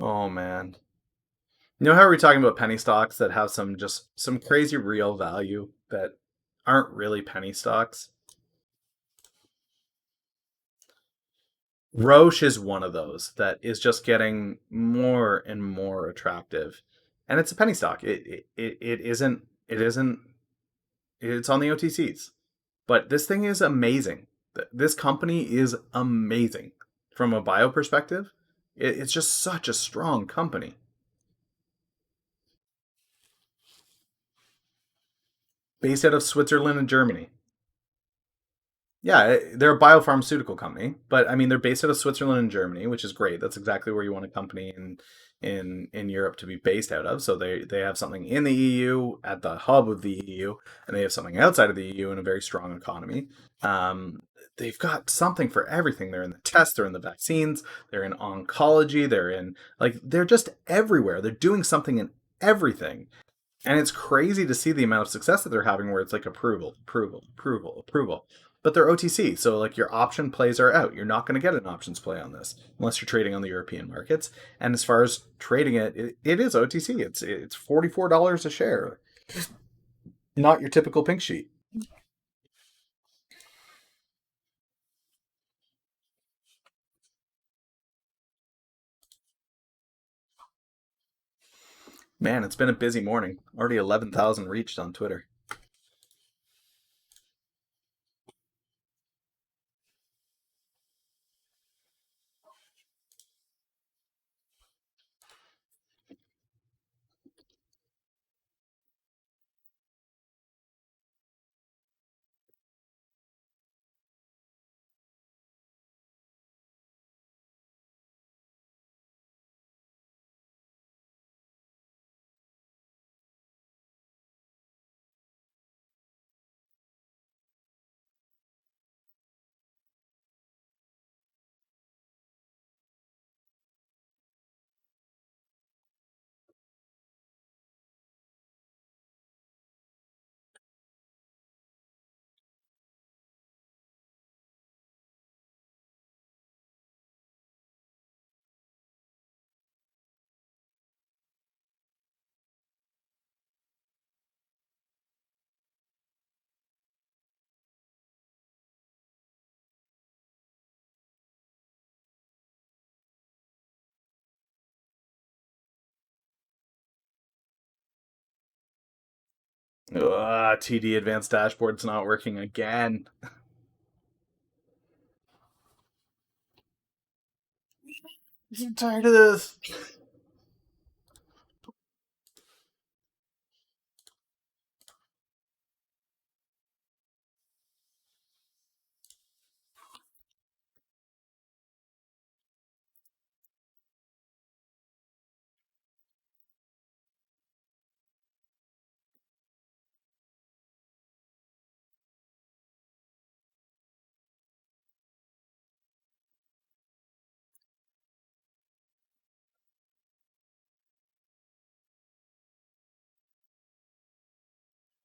Oh man. You know how we're talking about penny stocks that have some crazy real value that aren't really penny stocks? Roche is one of those that is just getting more and more attractive. And it's a penny stock. It isn't it's on the OTCs. But this thing is amazing. This company is amazing from a bio perspective. It's just such a strong company based out of Switzerland and Germany. Yeah, they're a biopharmaceutical company, but I mean they're based out of Switzerland and Germany, which is great. That's exactly where you want a company in Europe to be based out of. So they have something in the EU at the hub of the EU, and they have something outside of the EU in a very strong economy. They've got something for everything. They're in the tests, they're in the vaccines, they're in oncology, they're just everywhere. They're doing something in everything. And it's crazy to see the amount of success that they're having where it's like approval, approval, approval, approval. But they're OTC, so like your option plays are out. You're not going to get an options play on this unless you're trading on the European markets. And as far as trading it is OTC. It's $44 a share, not your typical pink sheet. Man, it's been a busy morning. Already 11,000 reached on Twitter. TD Advanced Dashboard's not working again. I'm tired of this.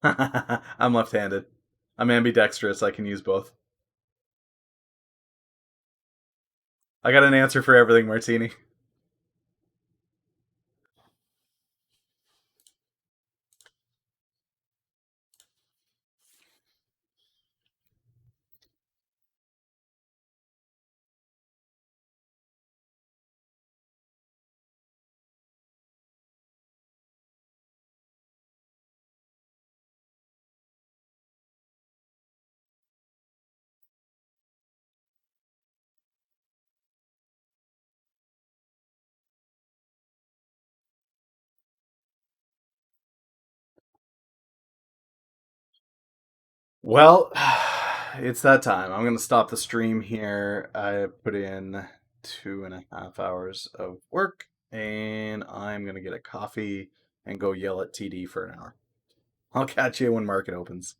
I'm left-handed. I'm ambidextrous. I can use both. I got an answer for everything, Martini. Well, it's that time. I'm going to stop the stream here. I put in 2.5 hours of work, and I'm going to get a coffee and go yell at TD for an hour. I'll catch you when market opens.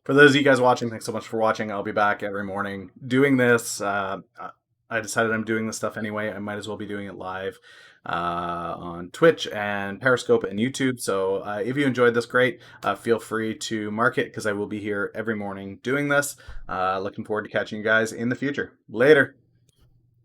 For those of you guys watching, thanks so much for watching. I'll be back every morning doing this. I decided I'm doing this stuff anyway. I might as well be doing it live on Twitch and Periscope and YouTube. So if you enjoyed this, great. Feel free to mark it because I will be here every morning doing this. Looking forward to catching you guys in the future. Later.